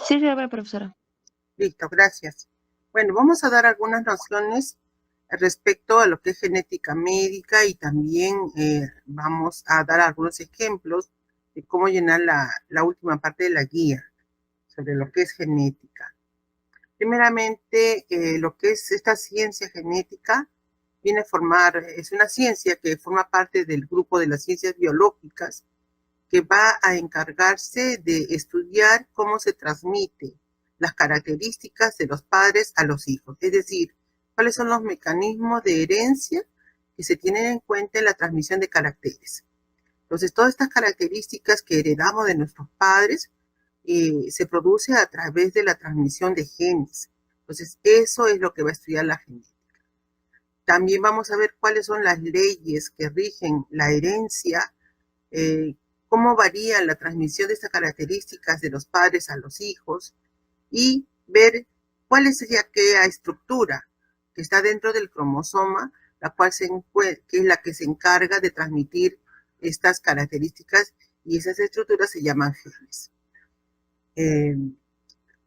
Sí, señora profesora. Listo, gracias. Bueno, vamos a dar algunas nociones respecto a lo que es genética médica y también vamos a dar algunos ejemplos de cómo llenar la última parte de la guía sobre lo que es genética. Primeramente, lo que es esta ciencia genética viene a formar, es una ciencia que forma parte del grupo de las ciencias biológicas que va a encargarse de estudiar cómo se transmite las características de los padres a los hijos, es decir, cuáles son los mecanismos de herencia que se tienen en cuenta en la transmisión de caracteres. Entonces, todas estas características que heredamos de nuestros padres se produce a través de la transmisión de genes. Entonces, eso es lo que va a estudiar la genética. También vamos a ver cuáles son las leyes que rigen la herencia, cómo varía la transmisión de estas características de los padres a los hijos y ver cuál es aquella estructura que está dentro del cromosoma, la cual que es la que se encarga de transmitir estas características y esas estructuras se llaman genes.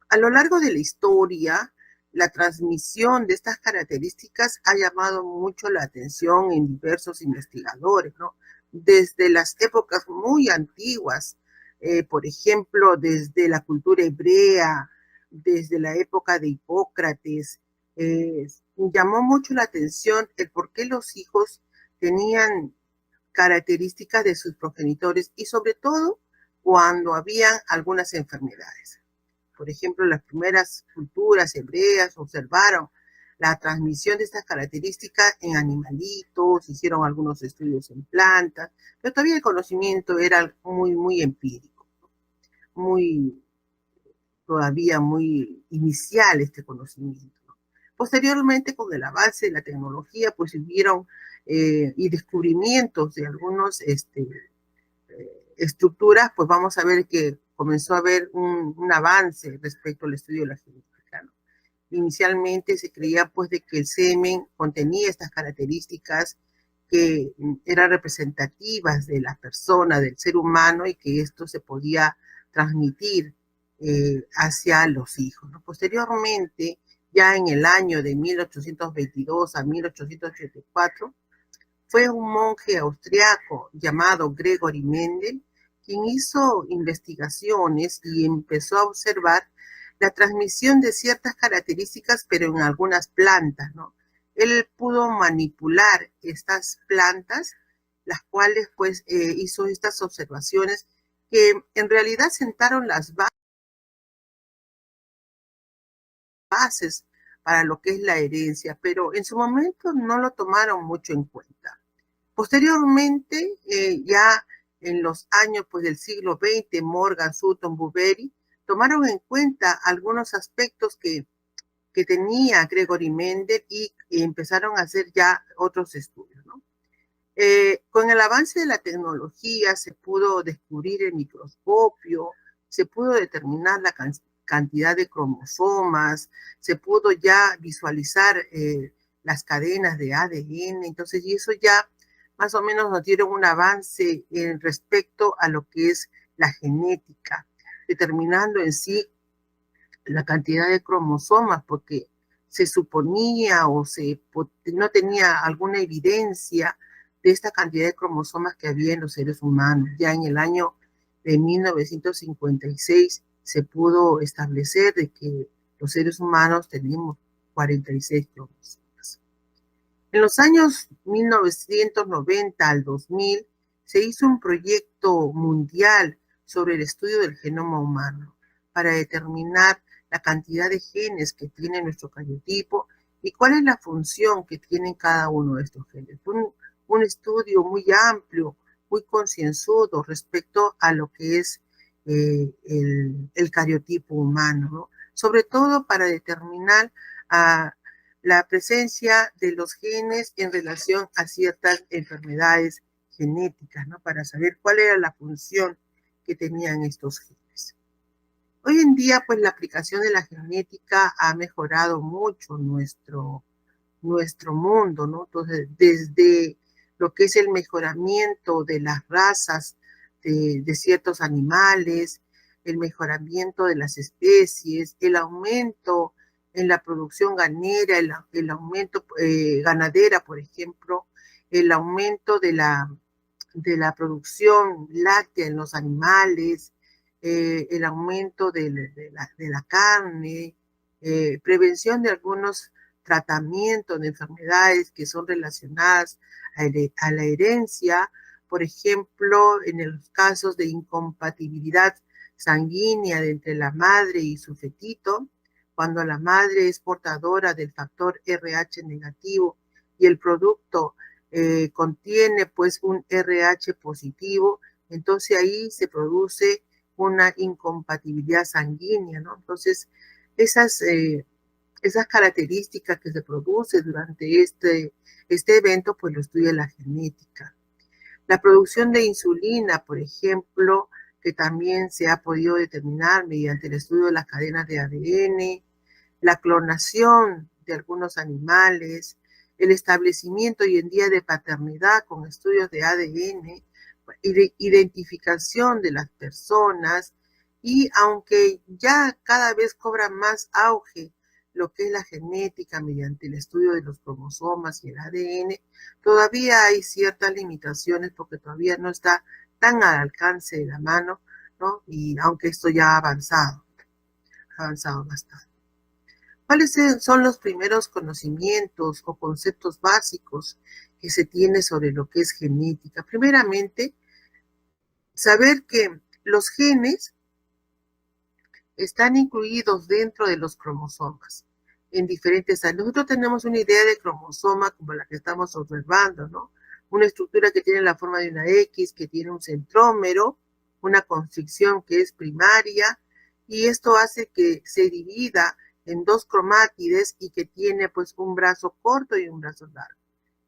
A lo largo de la historia, la transmisión de estas características ha llamado mucho la atención en diversos investigadores, ¿no? Desde las épocas muy antiguas, por ejemplo, desde la cultura hebrea, desde la época de Hipócrates, llamó mucho la atención el por qué los hijos tenían características de sus progenitores y sobre todo cuando habían algunas enfermedades. Por ejemplo, las primeras culturas hebreas observaron la transmisión de estas características en animalitos, hicieron algunos estudios en plantas, pero todavía el conocimiento era muy empírico, muy, todavía muy inicial este conocimiento. Posteriormente, con el avance de la tecnología, pues hubieron y descubrimientos de algunos estructuras, pues vamos a ver que comenzó a haber un avance respecto al estudio de la genética, ¿no? Inicialmente se creía pues de que el semen contenía estas características que eran representativas de la persona, del ser humano, y que esto se podía transmitir hacia los hijos, ¿no? Posteriormente, ya en el año de 1822 a 1884, fue un monje austriaco llamado Gregory Mendel quien hizo investigaciones y empezó a observar la transmisión de ciertas características, pero en algunas plantas, ¿no? Él pudo manipular estas plantas, las cuales pues hizo estas observaciones que en realidad sentaron las bases para lo que es la herencia, pero en su momento no lo tomaron mucho en cuenta. Posteriormente, ya en los años pues, del siglo XX, Morgan, Sutton, Boveri, tomaron en cuenta algunos aspectos que tenía Gregory Mendel y empezaron a hacer ya otros estudios, ¿no? Con el avance de la tecnología se pudo descubrir el microscopio, se pudo determinar la cantidad de cromosomas, se pudo ya visualizar las cadenas de ADN, entonces, y eso ya más o menos nos dieron un avance en respecto a lo que es la genética, determinando en sí la cantidad de cromosomas, porque se suponía o no tenía alguna evidencia de esta cantidad de cromosomas que había en los seres humanos. Ya en el año de 1956 se pudo establecer de que los seres humanos tenemos 46 cromosomas. En los años 1990 al 2000 se hizo un proyecto mundial sobre el estudio del genoma humano para determinar la cantidad de genes que tiene nuestro cariotipo y cuál es la función que tienen cada uno de estos genes. Un estudio muy amplio, muy concienzudo respecto a lo que es el cariotipo humano, ¿no? Sobre todo para determinar la presencia de los genes en relación a ciertas enfermedades genéticas, ¿no? Para saber cuál era la función que tenían estos genes. Hoy en día, pues la aplicación de la genética ha mejorado mucho nuestro mundo, ¿no? Entonces, desde lo que es el mejoramiento de las razas de ciertos animales, el mejoramiento de las especies, el aumento en la producción ganera, el aumento ganadera, por ejemplo, el aumento de la producción láctea en los animales, el aumento de la carne, prevención de algunos tratamientos de enfermedades que son relacionadas a la herencia, por ejemplo, en los casos de incompatibilidad sanguínea entre la madre y su fetito, cuando la madre es portadora del factor RH negativo y el producto contiene pues un RH positivo, entonces ahí se produce una incompatibilidad sanguínea, ¿no? Entonces, esas características que se producen durante este evento, pues lo estudia la genética. La producción de insulina, por ejemplo, que también se ha podido determinar mediante el estudio de las cadenas de ADN, la clonación de algunos animales, el establecimiento hoy en día de paternidad con estudios de ADN y de identificación de las personas, y aunque ya cada vez cobra más auge lo que es la genética mediante el estudio de los cromosomas y el ADN, todavía hay ciertas limitaciones porque todavía no está tan al alcance de la mano, ¿no? Y aunque esto ya ha avanzado bastante. ¿Cuáles son los primeros conocimientos o conceptos básicos que se tiene sobre lo que es genética? Primeramente, saber que los genes están incluidos dentro de los cromosomas en diferentes áreas. Nosotros tenemos una idea de cromosoma como la que estamos observando, ¿no? Una estructura que tiene la forma de una X, que tiene un centrómero, una constricción que es primaria, y esto hace que se divida en dos cromátides y que tiene pues un brazo corto y un brazo largo.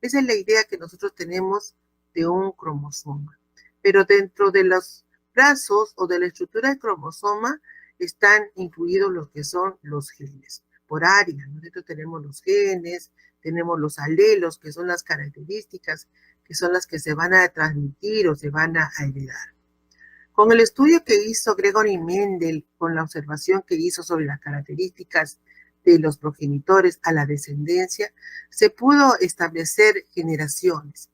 Esa es la idea que nosotros tenemos de un cromosoma. Pero dentro de los brazos o de la estructura del cromosoma están incluidos los que son los genes por área. Nosotros tenemos los genes, tenemos los alelos, que son las características, que son las que se van a transmitir o se van a heredar. Con el estudio que hizo Gregory Mendel, con la observación que hizo sobre las características de los progenitores a la descendencia, se pudo establecer generaciones.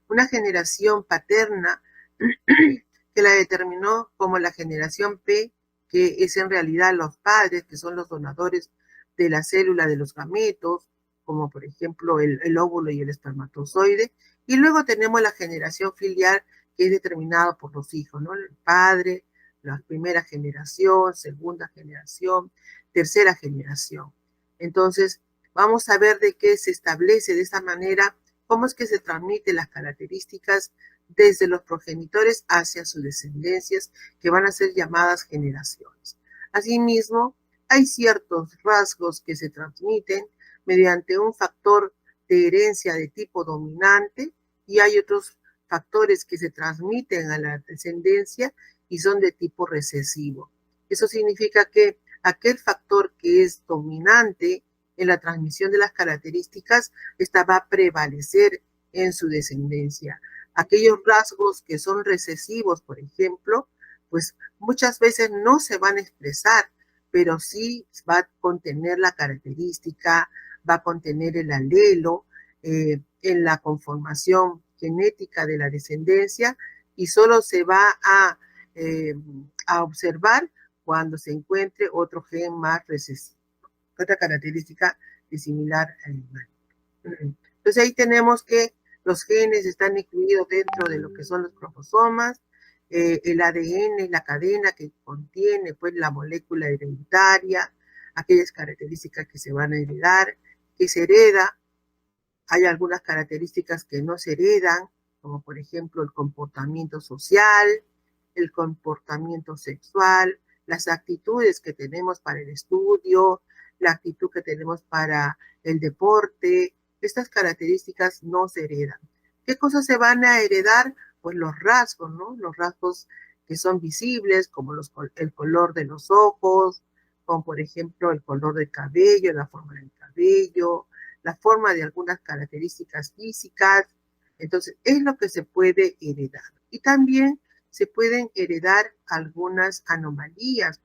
Una generación paterna que la determinó como la generación P, que es en realidad los padres, que son los donadores de la célula de los gametos, como por ejemplo el óvulo y el espermatozoide, y luego tenemos la generación filial, que es determinada por los hijos, ¿no? El padre, la primera generación, segunda generación, tercera generación. Entonces, vamos a ver de qué se establece de esa manera, cómo es que se transmiten las características desde los progenitores hacia sus descendencias, que van a ser llamadas generaciones. Asimismo, hay ciertos rasgos que se transmiten mediante un factor de herencia de tipo dominante y hay otros factores que se transmiten a la descendencia y son de tipo recesivo. Eso significa que aquel factor que es dominante en la transmisión de las características, esta va a prevalecer en su descendencia. Aquellos rasgos que son recesivos, por ejemplo, pues muchas veces no se van a expresar, pero sí va a contener la característica, va a contener el alelo en la conformación genética de la descendencia y solo se va a observar cuando se encuentre otro gen más recesivo, otra característica similar al animal. Entonces ahí tenemos que los genes están incluidos dentro de lo que son los cromosomas, el ADN es la cadena que contiene pues la molécula hereditaria, aquellas características que se van a heredar, que se hereda. Hay algunas características que no se heredan, como por ejemplo el comportamiento social, el comportamiento sexual, las actitudes que tenemos para el estudio, la actitud que tenemos para el deporte. Estas características no se heredan. ¿Qué cosas se van a heredar? Pues los rasgos, ¿no? Los rasgos que son visibles, como el color de los ojos, como por ejemplo el color del cabello, la forma del cabello, la forma de algunas características físicas. Entonces, es lo que se puede heredar. Y también se pueden heredar algunas anomalías.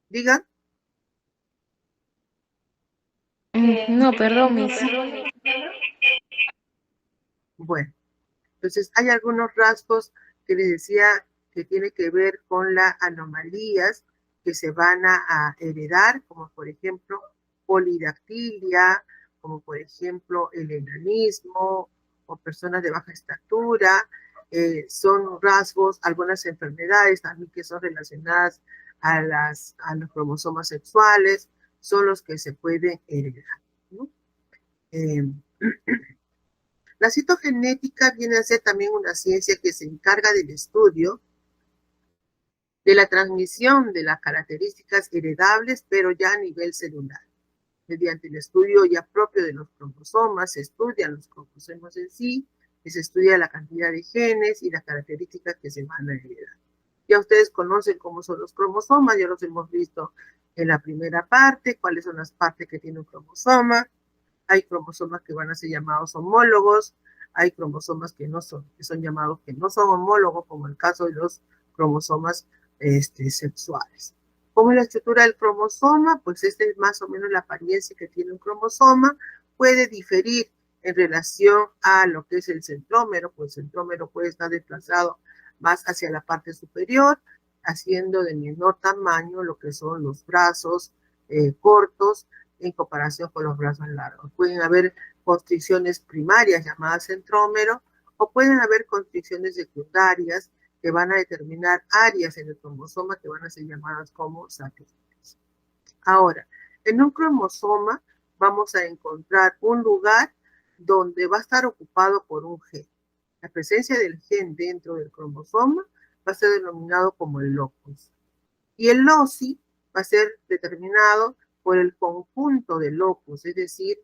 Digan. No, perdón, Miss. Bueno, entonces hay algunos rasgos que les decía que tiene que ver con las anomalías que se van a heredar, como por ejemplo polidactilia, como por ejemplo el enanismo o personas de baja estatura. Son rasgos, algunas enfermedades también que son relacionadas a los cromosomas sexuales, son los que se pueden heredar, ¿no? Eh, La citogenética viene a ser también una ciencia que se encarga del estudio de la transmisión de las características heredables, pero ya a nivel celular. Mediante el estudio ya propio de los cromosomas, se estudian los cromosomas en sí, y se estudia la cantidad de genes y las características que se van a heredar. Ya ustedes conocen cómo son los cromosomas, ya los hemos visto en la primera parte, cuáles son las partes que tiene un cromosoma. Hay cromosomas que van a ser llamados homólogos, hay cromosomas que son llamados que no son homólogos, como el caso de los cromosomas sexuales. ¿Cómo es la estructura del cromosoma? Pues esta es más o menos la apariencia que tiene un cromosoma. Puede diferir en relación a lo que es el centrómero, pues el centrómero puede estar desplazado más hacia la parte superior, haciendo de menor tamaño lo que son los brazos cortos en comparación con los brazos largos. Pueden haber constricciones primarias llamadas centrómero o pueden haber constricciones secundarias que van a determinar áreas en el cromosoma que van a ser llamadas como satélites. Ahora, en un cromosoma vamos a encontrar un lugar donde va a estar ocupado por un gen. La presencia del gen dentro del cromosoma va a ser denominado como el locus. Y el loci va a ser determinado por el conjunto de locus, es decir,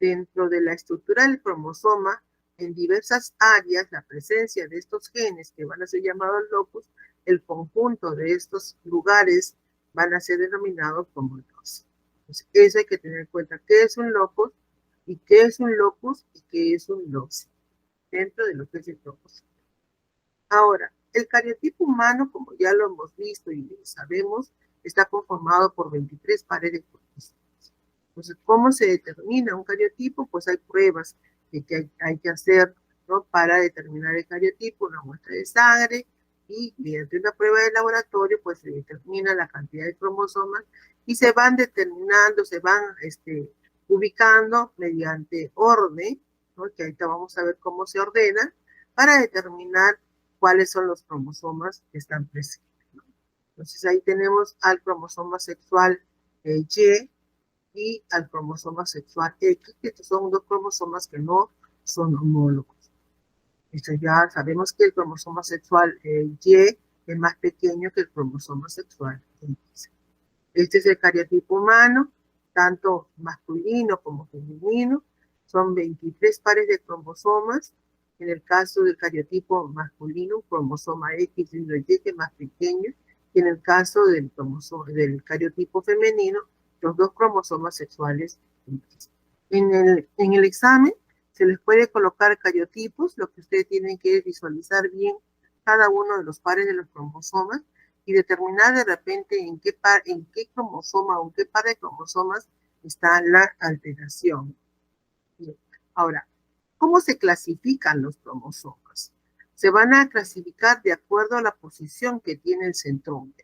dentro de la estructura del cromosoma, en diversas áreas, la presencia de estos genes que van a ser llamados locus, el conjunto de estos lugares van a ser denominados como loci. Entonces, eso hay que tener en cuenta, qué es un locus y qué es un locus y qué es un loci, dentro de lo que es el cromosoma. Ahora, el cariotipo humano, como ya lo hemos visto y sabemos, está conformado por 23 pares de cromosomas. Entonces, ¿cómo se determina un cariotipo? Pues hay pruebas que hay que hacer, ¿no?, para determinar el cariotipo, una muestra de sangre, y mediante una prueba de laboratorio, pues se determina la cantidad de cromosomas y se van determinando, se van ubicando mediante orden, ¿no?, que ahorita vamos a ver cómo se ordena, para determinar cuáles son los cromosomas que están presentes, ¿no? Entonces ahí tenemos al cromosoma sexual Y y al cromosoma sexual X, que estos son dos cromosomas que no son homólogos. Esto ya sabemos que el cromosoma sexual Y es más pequeño que el cromosoma sexual X. Este es el cariotipo humano, tanto masculino como femenino. Son 23 pares de cromosomas. En el caso del cariotipo masculino, un cromosoma X y Y, que es más pequeño. Y en el caso del cariotipo femenino, los dos cromosomas sexuales X. En el examen se les puede colocar cariotipos, lo que ustedes tienen que visualizar bien cada uno de los pares de los cromosomas y determinar de repente en qué cromosoma o en qué par de cromosomas está la alteración. Bien. Ahora, ¿cómo se clasifican los cromosomas? Se van a clasificar de acuerdo a la posición que tiene el centrómero.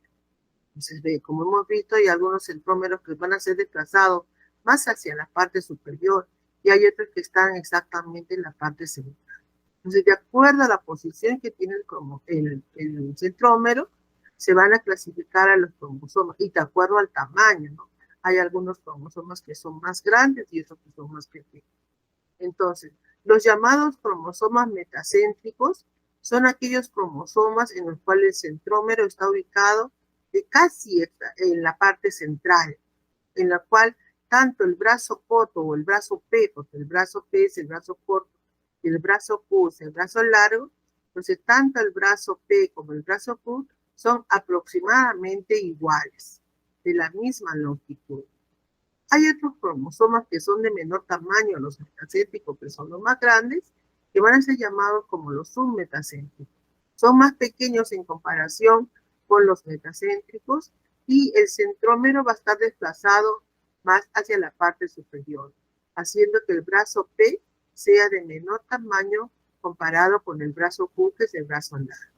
Entonces, como hemos visto, hay algunos centrómeros que van a ser desplazados más hacia la parte superior y hay otros que están exactamente en la parte central. Entonces, de acuerdo a la posición que tiene el centrómero, se van a clasificar a los cromosomas y de acuerdo al tamaño, ¿no? Hay algunos cromosomas que son más grandes y otros que son más pequeños. Entonces, los llamados cromosomas metacéntricos son aquellos cromosomas en los cuales el centrómero está ubicado casi en la parte central, en la cual tanto el brazo corto o el brazo P, porque el brazo P es el brazo corto y el brazo Q es el brazo largo, entonces tanto el brazo P como el brazo Q son aproximadamente iguales, de la misma longitud. Hay otros cromosomas que son de menor tamaño, los metacéntricos, que son los más grandes, que van a ser llamados como los submetacéntricos. Son más pequeños en comparación con los metacéntricos y el centrómero va a estar desplazado más hacia la parte superior, haciendo que el brazo P sea de menor tamaño comparado con el brazo Q, que es el brazo largo.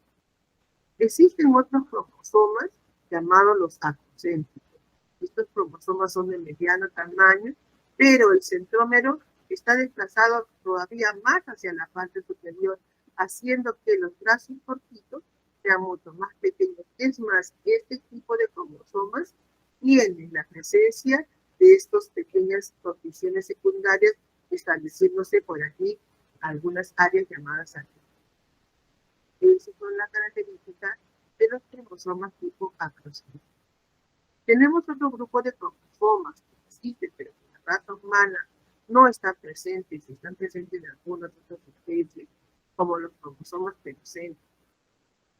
Existen otros cromosomas llamados los acrocéntricos. Estos cromosomas son de mediano tamaño, pero el centrómero está desplazado todavía más hacia la parte superior, haciendo que los brazos cortitos sean mucho más pequeños. Es más, este tipo de cromosomas tienen la presencia de estas pequeñas particiones secundarias, estableciéndose por aquí algunas áreas llamadas aquí. Esas son las características de los cromosomas tipo acrocéntricos. Tenemos otro grupo de cromosomas que existen, pero en la raza humana no están presentes, están presentes en algunas otras especies, como los cromosomas perocéntricos.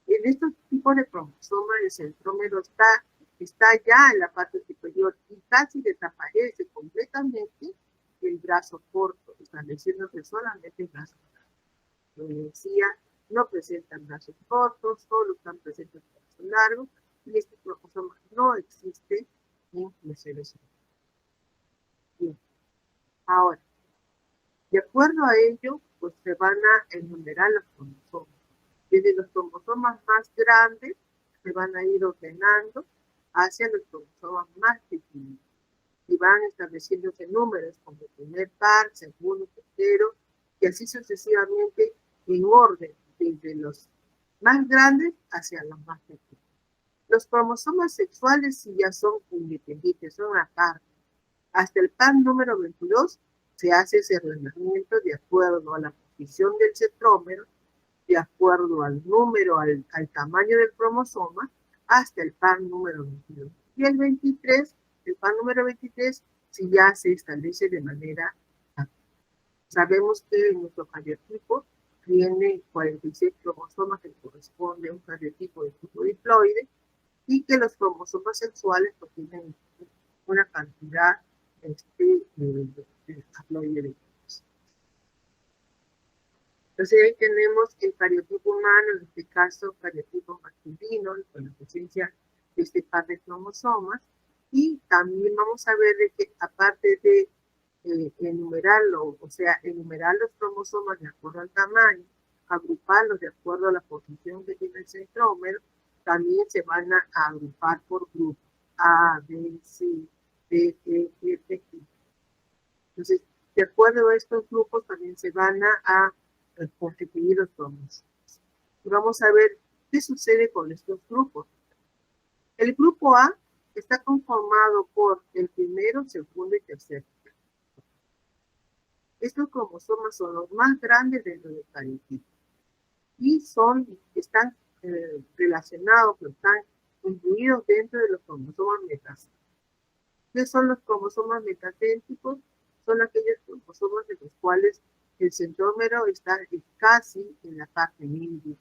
En estos tipos de cromosomas, el centrómero está ya en la parte superior y casi desaparece completamente el brazo corto, estableciéndose solamente el brazo largo. Como decía, no presentan brazos cortos, solo están presentes el brazo largo, y este cromosoma no existe en los seres humanos. Bien. Ahora, de acuerdo a ello, pues se van a enumerar los cromosomas. Desde los cromosomas más grandes se van a ir ordenando hacia los cromosomas más pequeños y van estableciéndose números como el primer par, segundo, tercero, y así sucesivamente en orden, desde los más grandes hacia los más pequeños. Los cromosomas sexuales sí ya son independientes, son aparte. Hasta el par número 22 se hace ese ordenamiento de acuerdo a la posición del centrómero, de acuerdo al número, al tamaño del cromosoma, hasta el par número 22. Y el par número 23, si ya se establece de manera activa. Sabemos que en nuestro cariotipo tiene 46 cromosomas que corresponde a un cariotipo de tipo diploide y que los cromosomas sexuales pues, tienen una cantidad de haploide de. Entonces ahí tenemos el cariotipo humano, en este caso cariotipo masculino, con la presencia de este par de cromosomas, y también vamos a ver de que aparte de enumerarlo, o sea, enumerar los cromosomas de acuerdo al tamaño, agruparlos de acuerdo a la posición que tiene el centrómero, también se van a agrupar por grupos A, B, C, D, E, F, G. Entonces, de acuerdo a estos grupos, también se van a constituir los cromosomas. Y vamos a ver qué sucede con estos grupos. El grupo A está conformado por el primero, segundo y tercero. Estos cromosomas son los más grandes dentro del cariotipo y están relacionados, están incluidos dentro de los cromosomas metacéntricos. ¿Qué son los cromosomas metacéntricos? Son aquellos cromosomas de los cuales el centrómero está casi en la parte media,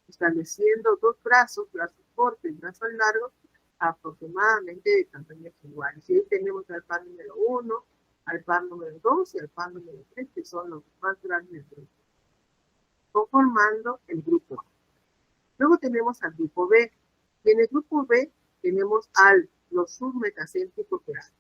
estableciendo dos brazos, brazo corto y brazo largo, aproximadamente de tamaños iguales. Y ahí tenemos al par número 1, al par número 2 y al par número 3, que son los más grandes grupos, conformando el grupo A. Luego tenemos al grupo B, y en el grupo B tenemos los submetacéntricos grandes.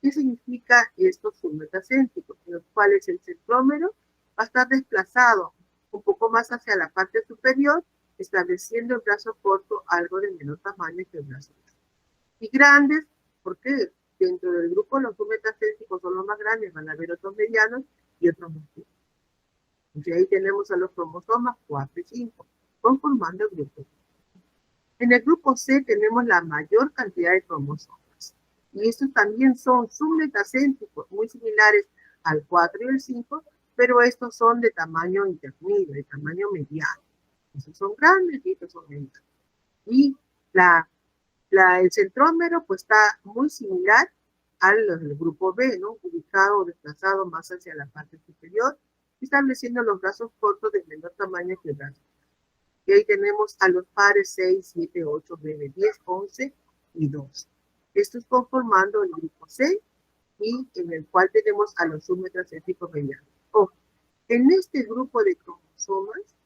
¿Qué significa estos submetacéntricos? En los cuales el centrómero va a estar desplazado un poco más hacia la parte superior, estableciendo el brazo corto algo de menor tamaño que el brazo largo. Y grandes, porque dentro del grupo los submetacéntricos son los más grandes, van a haber otros medianos y otros más pequeños. Entonces ahí tenemos a los cromosomas 4 y 5, conformando el grupo. En el grupo C tenemos la mayor cantidad de cromosomas. Y estos también son submetacéntricos, muy similares al 4 y el 5, pero estos son de tamaño intermedio, de tamaño mediano. Estos son grandes y estos son medianos. Y el centrómero pues está muy similar al grupo B, ¿no? Ubicado o desplazado más hacia la parte superior, estableciendo los brazos cortos de menor tamaño que el brazo. Y ahí tenemos a los pares 6, 7, 8, 9, 10, 11 y 12. Estos conformando el grupo C y en el cual tenemos a los submetacéntricos medianos. En este grupo de cromosomas,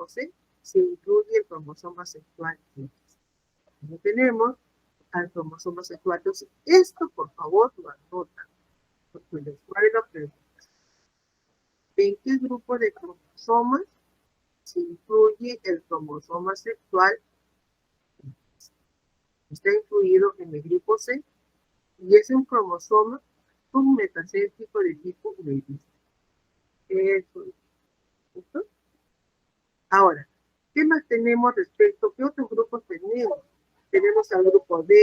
grupo C se incluye el cromosoma sexual X. No tenemos al cromosoma sexual. Entonces, esto por favor lo anotan, porque les puede lo preguntar. ¿En qué grupo de cromosomas se incluye el cromosoma sexual? Está incluido en el grupo C y es un cromosoma submetacéntrico de tipo Lewis. Eso es. ¿Listo? Ahora, ¿qué más tenemos respecto? ¿Qué otros grupos tenemos? Tenemos al grupo D,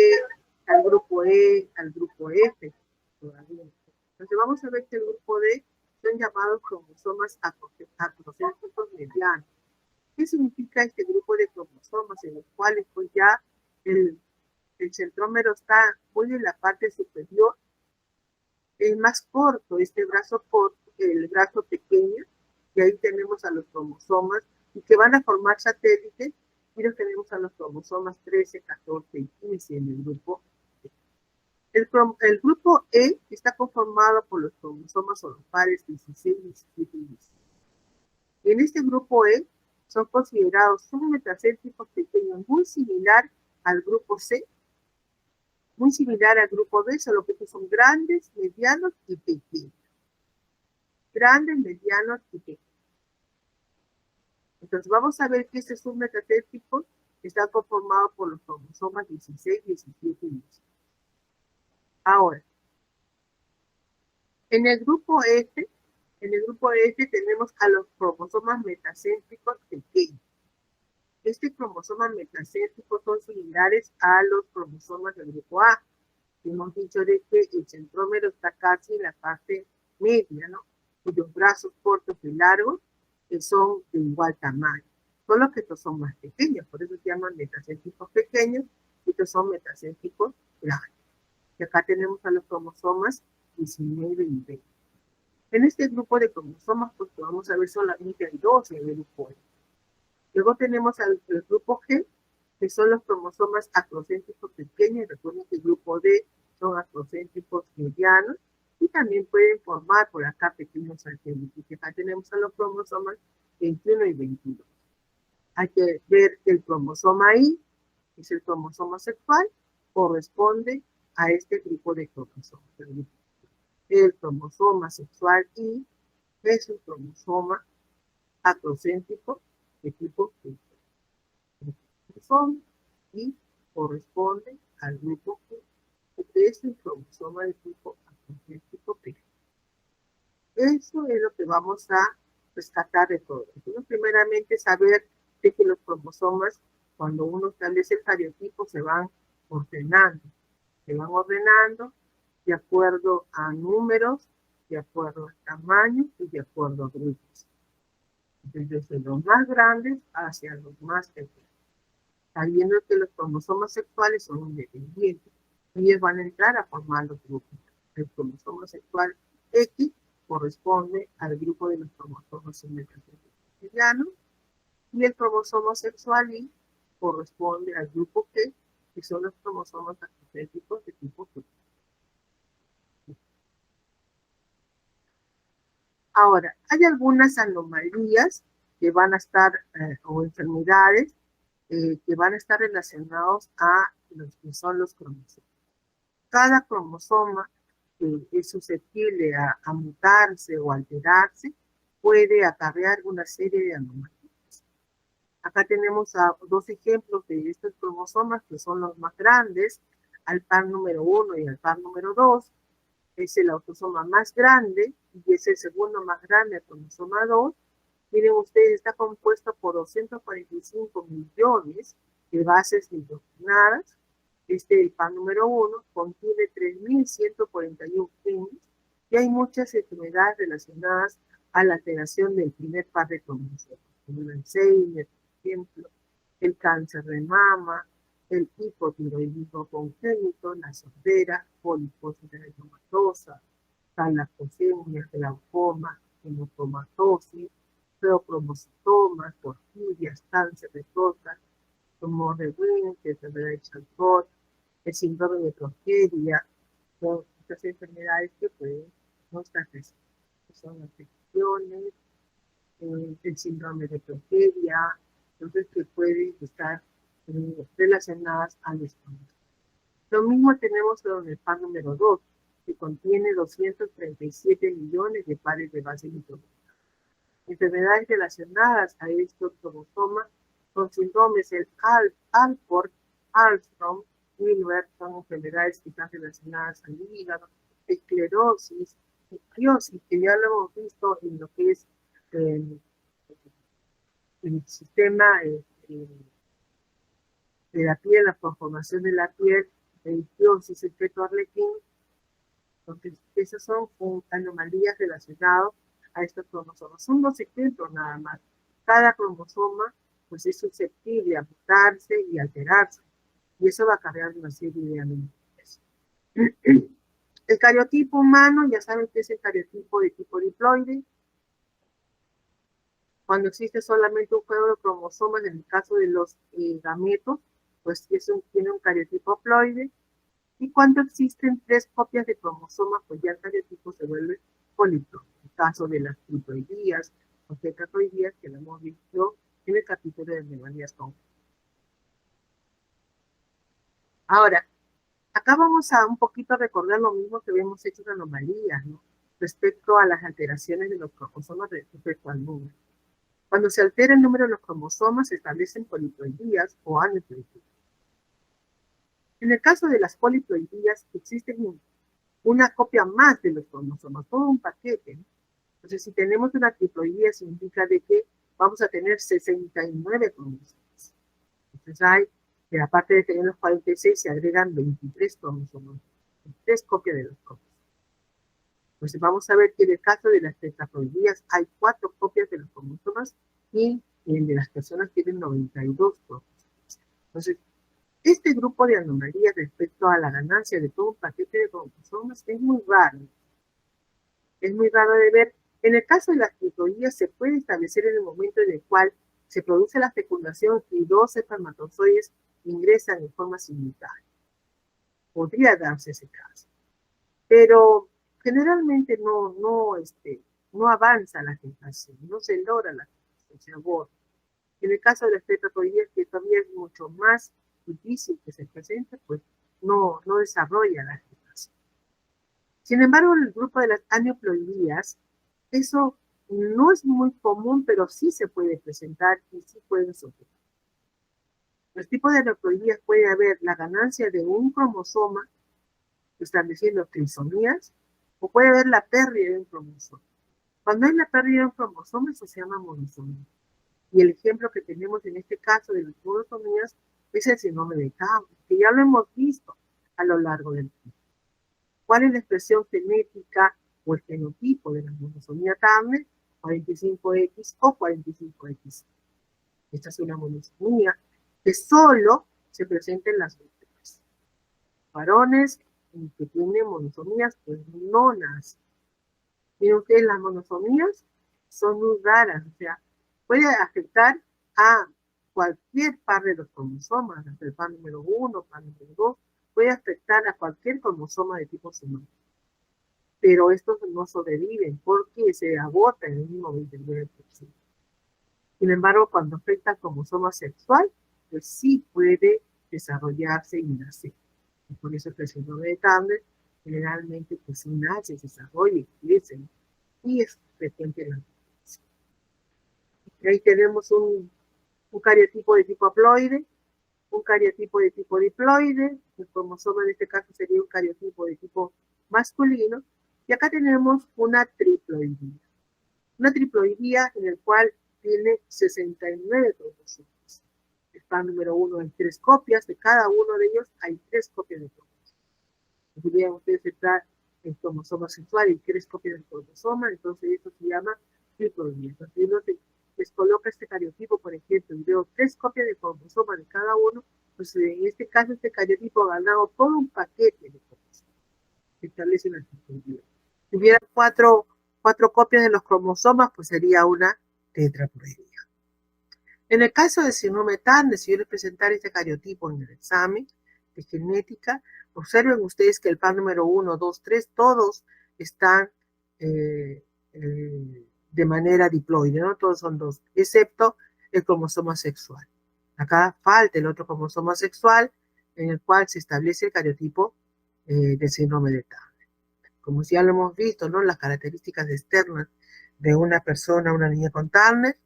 al grupo E, al grupo F. Todavía. Entonces vamos a ver que el grupo D son llamados cromosomas acrocéntricos medianos. ¿Qué significa este grupo de cromosomas en los cuales pues ya el centrómero está muy en la parte superior? Es más corto, este brazo corto, el brazo pequeño, y ahí tenemos a los cromosomas, y que van a formar satélites, y los tenemos a los cromosomas 13, 14 y 15 en el grupo. El grupo E está conformado por los cromosomas solapares 16, 17 y 18. Y en este grupo E son considerados submetacéntricos pequeños, muy similar al grupo C, muy similar al grupo D, solo que son grandes, medianos y pequeños. Grandes, medianos y pequeños. Entonces vamos a ver que este submetacéntrico está conformado por los cromosomas 16, 17 y 18. Ahora, en el grupo F tenemos a los cromosomas metacéntricos pequeños. Este cromosoma metacéntrico son similares a los cromosomas del grupo A. Hemos dicho de que el centrómero está casi en la parte media, ¿no? Cuyos brazos cortos y largos son de igual tamaño. Solo que estos son más pequeños, por eso se llaman metacéntricos pequeños, y estos son metacéntricos grandes. Y acá tenemos a los cromosomas 19 y 20. En este grupo de cromosomas, pues vamos a ver solamente hay dos en el grupo E. Luego tenemos el grupo G, que son los cromosomas acrocéntricos pequeños. Recuerden que el grupo D son acrocéntricos medianos y también pueden formar por acá pequeños satélites. Acá tenemos a los cromosomas 21 y 22. Hay que ver que el cromosoma I, que es el cromosoma sexual, corresponde a este grupo de cromosomas. El cromosoma sexual I es un cromosoma acrocéntrico de tipo G. Y corresponde al grupo G, que es el cromosoma de tipo acrocéntrico P. Eso es lo que vamos a rescatar de todo. Entonces, primeramente, saber de que los cromosomas, cuando uno establece el cariotipo, se van ordenando. Se van ordenando de acuerdo a números, de acuerdo al tamaño y de acuerdo a grupos. Desde los más grandes hacia los más pequeños. Sabiendo que los cromosomas sexuales son independientes. Ellos van a entrar a formar los grupos. El cromosoma sexual X corresponde al grupo de los cromosomas medianos y el cromosoma sexual Y corresponde al grupo G, que son los cromosomas acrocéntricos de tipo G. Ahora, hay algunas anomalías que van a estar, o enfermedades, que van a estar relacionados a los que son los cromosomas. Cada cromosoma que es susceptible a mutarse o alterarse puede acarrear una serie de anomalías. Acá tenemos dos ejemplos de estos cromosomas que son los más grandes, al par número 1 y al par número 2. Es el autosoma más grande y es el segundo más grande, el cromosoma 2. Miren ustedes, está compuesto por 245 millones de bases nitrogenadas. El par número 1 contiene 3.141 genes y hay muchas enfermedades relacionadas a la alteración del primer par de cromosomas, como el Alzheimer, por ejemplo, el cáncer de mama, el hipotiroidismo congénito, la sordera, poliposis eritematosa, talasemia, glaucoma, hemocromatosis, feocromocitomas, porfirias, cáncer de próstata, tumor de Winter, enfermedad de Charcot, el síndrome de progeria, son estas enfermedades que pueden no estar presentes. Son afecciones el síndrome de progeria, entonces que pueden estar relacionadas al estómago. Lo mismo tenemos con el PAN número 2, que contiene 237 millones de pares de base nitrogenada. Enfermedades relacionadas a estos cromosomas son síndromes del Alport, Armstrong, Wilber, son enfermedades que están relacionadas al hígado, esclerosis, criosis, que ya lo hemos visto en lo que es el sistema de la piel, la conformación de la piel, el criosis, el feto arlequín. Entonces, esas son anomalías relacionadas a estos cromosomas. Son dos ejemplos nada más. Cada cromosoma pues, es susceptible a mutarse y alterarse. Y eso va a cargar una serie de amenazas. El cariotipo humano, ya saben que es el cariotipo de tipo diploide. Cuando existe solamente un juego de cromosomas, en el caso de los gametos, pues tiene un cariotipo haploide. Y cuando existen 3 copias de cromosomas, pues ya el cariotipo se vuelve poliploide. En el caso de las triploidías o tetraploidías, que lo hemos visto en el capítulo de anomalías con. Ahora, acá vamos a un poquito recordar lo mismo que habíamos hecho en anomalías, ¿no? Respecto a las alteraciones de los cromosomas respecto al número. Cuando se altera el número de los cromosomas, se establecen poliploidías o aneuploidías. En el caso de las poliploidías, existen una copia más de los cromosomas, todo un paquete. Entonces, si tenemos una triploidía, significa de que vamos a tener 69 cromosomas. Entonces, aparte de tener los 46, se agregan 23 cromosomas, 23 copias de los cromosomas. Entonces, vamos a ver que en el caso de las tetraploidías hay 4 copias de los cromosomas y en de las personas tienen 92 cromosomas. Entonces, este grupo de anomalías respecto a la ganancia de todo un paquete de cromosomas es muy raro. Es muy raro de ver. En el caso de las triploidías se puede establecer en el momento en el cual se produce la fecundación y 2 espermatozoides ingresan en forma simultánea. Podría darse ese caso. Pero generalmente no avanza la gestación, no se logra la gestación, se aborta. En el caso de las tetraploidías, que todavía es mucho más difícil que se presente, pues no desarrolla la gestación. Sin embargo, en el grupo de las aneuploidías, eso no es muy común, pero sí se puede presentar y sí pueden surgir. Los tipos de aneuploidías puede haber la ganancia de un cromosoma, estableciendo trisomías, o puede haber la pérdida de un cromosoma. Cuando hay la pérdida de un cromosoma, eso se llama monosomía. Y el ejemplo que tenemos en este caso de las monosomías es el síndrome de Down, que ya lo hemos visto a lo largo del tiempo. ¿Cuál es la expresión genética o el fenotipo de la monosomía Turner? 45X o 45X. Esta es una monosomía que solo se presenta en las mujeres. Varones que tienen monosomías, pues no nacen. Miren ustedes, las monosomías son muy raras, o sea, puede afectar a cualquier par de los cromosomas, desde el par número 1, par número 2, puede afectar a cualquier cromosoma de tipo humano. Pero estos no sobreviven porque se agotan en el mismo 29%. Sin embargo, cuando afecta al cromosoma sexual, pues sí puede desarrollarse y nacer. Y por eso el síndrome de Turner generalmente pues nace, se desarrolla y crece, y es frecuente en la mujeres. Y ahí tenemos un cariotipo de tipo haploide, un cariotipo de tipo diploide, el cromosoma en este caso sería un cariotipo de tipo masculino, y acá tenemos una triploidía. Una triploidía en el cual tiene 69 cromosomas. El par número 1 hay 3 copias, de cada uno de ellos hay 3 copias de cromosomas. Podrían ustedes entrar el cromosoma sexual y 3 copias del cromosoma, entonces eso se llama triploidía. Entonces les coloca este cariotipo, por ejemplo, y veo 3 copias de cromosoma de cada uno, pues en este caso este cariotipo ha ganado todo un paquete de cromosomas que establece una triploidía. Si hubiera 4 copias de los cromosomas, pues sería una tetraploidía. En el caso de síndrome Turner, si yo les presentara este cariotipo en el examen de genética, observen ustedes que el par número 1, 2, 3, todos están de manera diploide, ¿no? Todos son dos, excepto el cromosoma sexual. Acá falta el otro cromosoma sexual en el cual se establece el cariotipo del síndrome de Turner. Como ya lo hemos visto, ¿no? Las características externas de una persona, una niña con Turner.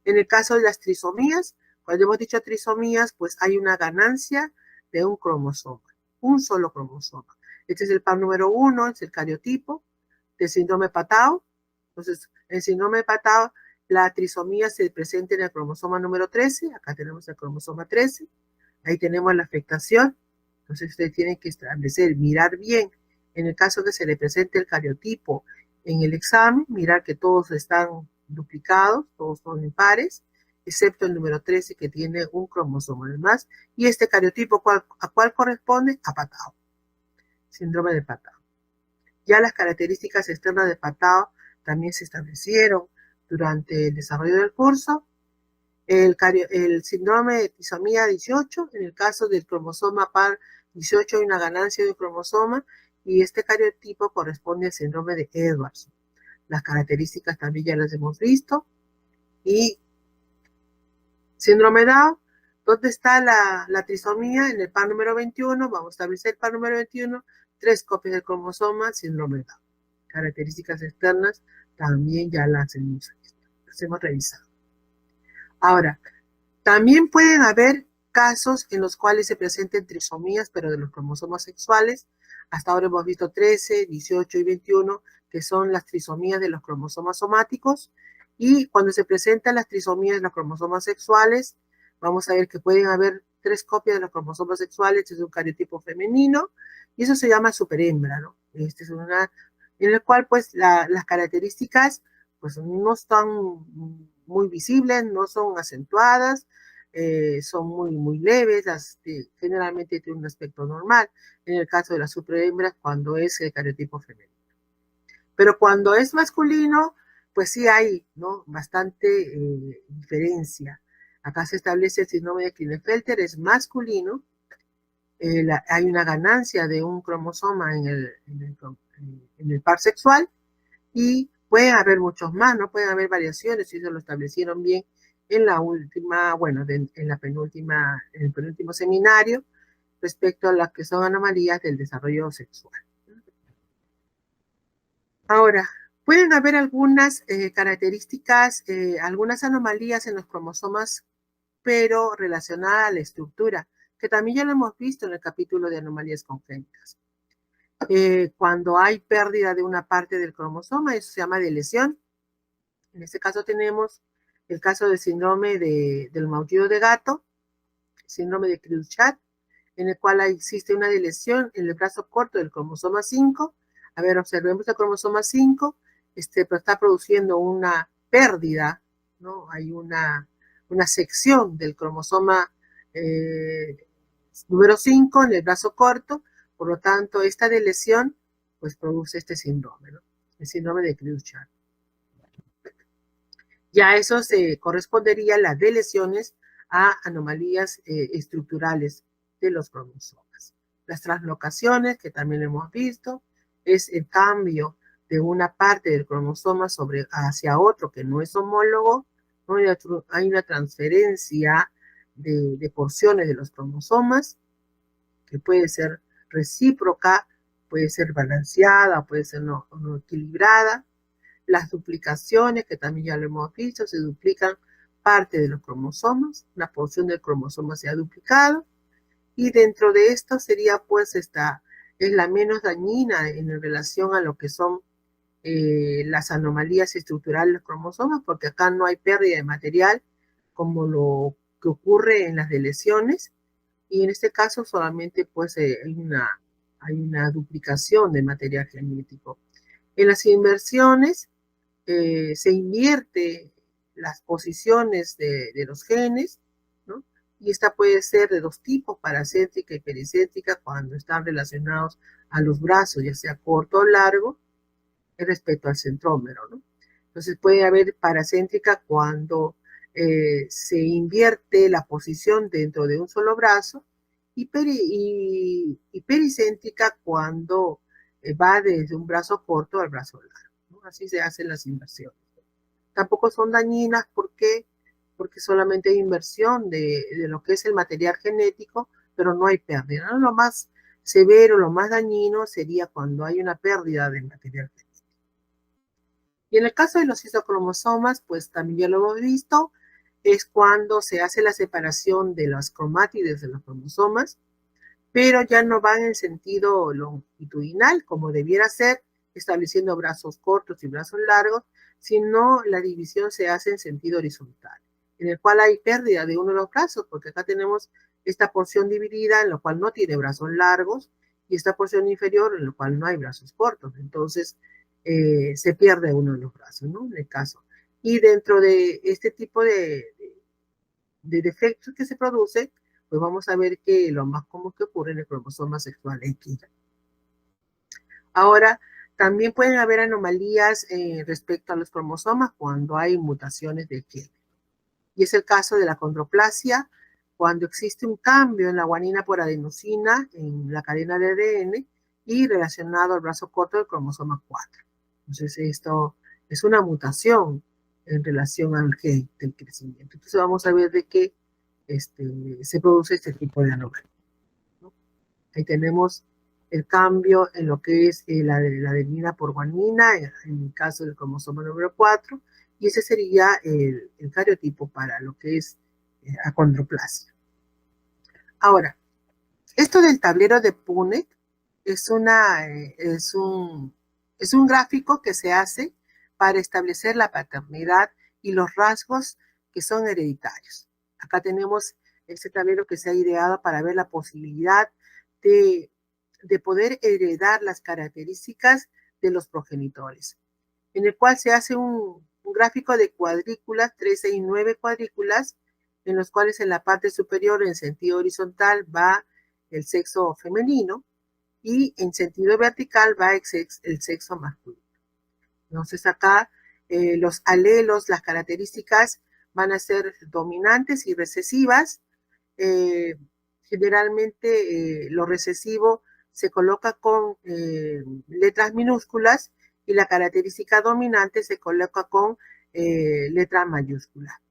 En el caso de las trisomías, cuando hemos dicho trisomías, pues hay una ganancia de un cromosoma, un solo cromosoma. Este es el par número 1, es el cariotipo del síndrome de Patau. Entonces, el síndrome de Patau, la trisomía se presenta en el cromosoma número 13, acá tenemos el cromosoma 13, ahí tenemos la afectación. Entonces, ustedes tienen que establecer, mirar bien, en el caso que se le presente el cariotipo en el examen, mirar que todos están duplicados, todos son impares, excepto el número 13 que tiene un cromosoma de más. Y este cariotipo, ¿a cuál corresponde? A Patau, síndrome de Patau. Ya las características externas de Patau también se establecieron durante el desarrollo del curso. El síndrome de trisomía 18, en el caso del cromosoma par 18 hay una ganancia de un cromosoma y este cariotipo corresponde al síndrome de Edwards. Las características también ya las hemos visto. Y síndrome Down, ¿dónde está la trisomía? En el par número 21, vamos a establecer el par número 21, 3 copias del cromosoma, síndrome Down. Características externas también ya las hemos revisado. Ahora, también pueden haber casos en los cuales se presenten trisomías, pero de los cromosomas sexuales. Hasta ahora hemos visto 13, 18 y 21, que son las trisomías de los cromosomas somáticos. Y cuando se presentan las trisomías de los cromosomas sexuales, vamos a ver que pueden haber 3 copias de los cromosomas sexuales, es un cariotipo femenino, y eso se llama superhembra, ¿no? Este es una, en el cual, pues, las características, pues, no están muy visibles, no son acentuadas, son muy leves, generalmente tienen un aspecto normal, en el caso de las superhembras, cuando es el cariotipo femenino. Pero cuando es masculino, pues sí hay, ¿no? Bastante diferencia. Acá se establece el síndrome de Klinefelter, es masculino, hay una ganancia de un cromosoma en el par sexual y pueden haber muchos más, no pueden haber variaciones, si eso lo establecieron bien en la última, bueno, en el penúltimo seminario respecto a las que son anomalías del desarrollo sexual. Ahora, pueden haber algunas características, algunas anomalías en los cromosomas, pero relacionadas a la estructura, que también ya lo hemos visto en el capítulo de anomalías congénitas. Cuando hay pérdida de una parte del cromosoma, eso se llama delesión. En este caso tenemos el caso del síndrome del maullido de gato, síndrome de Creutzfeldt, en el cual existe una delesión en el brazo corto del cromosoma 5. A ver, observemos el cromosoma 5, está produciendo una pérdida, ¿no? Hay una sección del cromosoma número 5 en el brazo corto, por lo tanto, esta delesión pues produce este síndrome, ¿no? El síndrome de Creutzfeldt. Ya eso se correspondería a las deleciones a anomalías estructurales de los cromosomas. Las translocaciones, que también lo hemos visto, es el cambio de una parte del cromosoma hacia otro que no es homólogo, ¿no? Hay una transferencia de porciones de los cromosomas que puede ser recíproca, puede ser balanceada, puede ser no equilibrada. Las duplicaciones, que también ya lo hemos visto, se duplican parte de los cromosomas, una porción del cromosoma se ha duplicado, y dentro de esto sería pues es la menos dañina en relación a lo que son las anomalías estructurales de los cromosomas, porque acá no hay pérdida de material como lo que ocurre en las deleciones, y en este caso solamente pues hay una duplicación de material genético. En las inversiones se invierte las posiciones de los genes, ¿no? Y esta puede ser de dos tipos, paracéntrica y pericéntrica, cuando están relacionados a los brazos, ya sea corto o largo, respecto al centrómero, ¿no? Entonces puede haber paracéntrica cuando se invierte la posición dentro de un solo brazo, y pericéntrica cuando va desde un brazo corto al brazo largo, ¿no? Así se hacen las inversiones. Tampoco son dañinas, ¿por qué? Porque solamente hay inversión de lo que es el material genético, pero no hay pérdida, ¿no? Lo más severo, lo más dañino sería cuando hay una pérdida del material genético. Y en el caso de los isocromosomas, pues también ya lo hemos visto, es cuando se hace la separación de las cromátides de los cromosomas, pero ya no van en sentido longitudinal, como debiera ser, estableciendo brazos cortos y brazos largos, sino la división se hace en sentido horizontal, en el cual hay pérdida de uno de los brazos, porque acá tenemos esta porción dividida, en la cual no tiene brazos largos, y esta porción inferior, en la cual no hay brazos cortos. Entonces, se pierde uno de los brazos, ¿no? En el caso. Y dentro de este tipo de defectos que se producen, pues vamos a ver que lo más común que ocurre en el cromosoma sexual X. Ahora, también pueden haber anomalías respecto a los cromosomas cuando hay mutaciones de género. Y es el caso de la condroplasia, cuando existe un cambio en la guanina por adenosina en la cadena de ADN y relacionado al brazo corto del cromosoma 4. Entonces, esto es una mutación en relación al gen del crecimiento. Entonces, vamos a ver de qué se produce este tipo de anomalía, ¿no? Ahí tenemos el cambio en lo que es la adenina por guanina, en el caso del cromosoma número 4, y ese sería el cariotipo para lo que es acondroplasia. Ahora, esto del tablero de Punnett es un gráfico que se hace para establecer la paternidad y los rasgos que son hereditarios. Acá tenemos este tablero que se ha ideado para ver la posibilidad de, de poder heredar las características de los progenitores, en el cual se hace un gráfico de cuadrículas, 13 y 9 cuadrículas, en los cuales en la parte superior, en sentido horizontal, va el sexo femenino y en sentido vertical va el sexo masculino. Entonces acá los alelos, las características van a ser dominantes y recesivas. Eh, Generalmente lo recesivo se coloca con letras minúsculas y la característica dominante se coloca con letra mayúscula.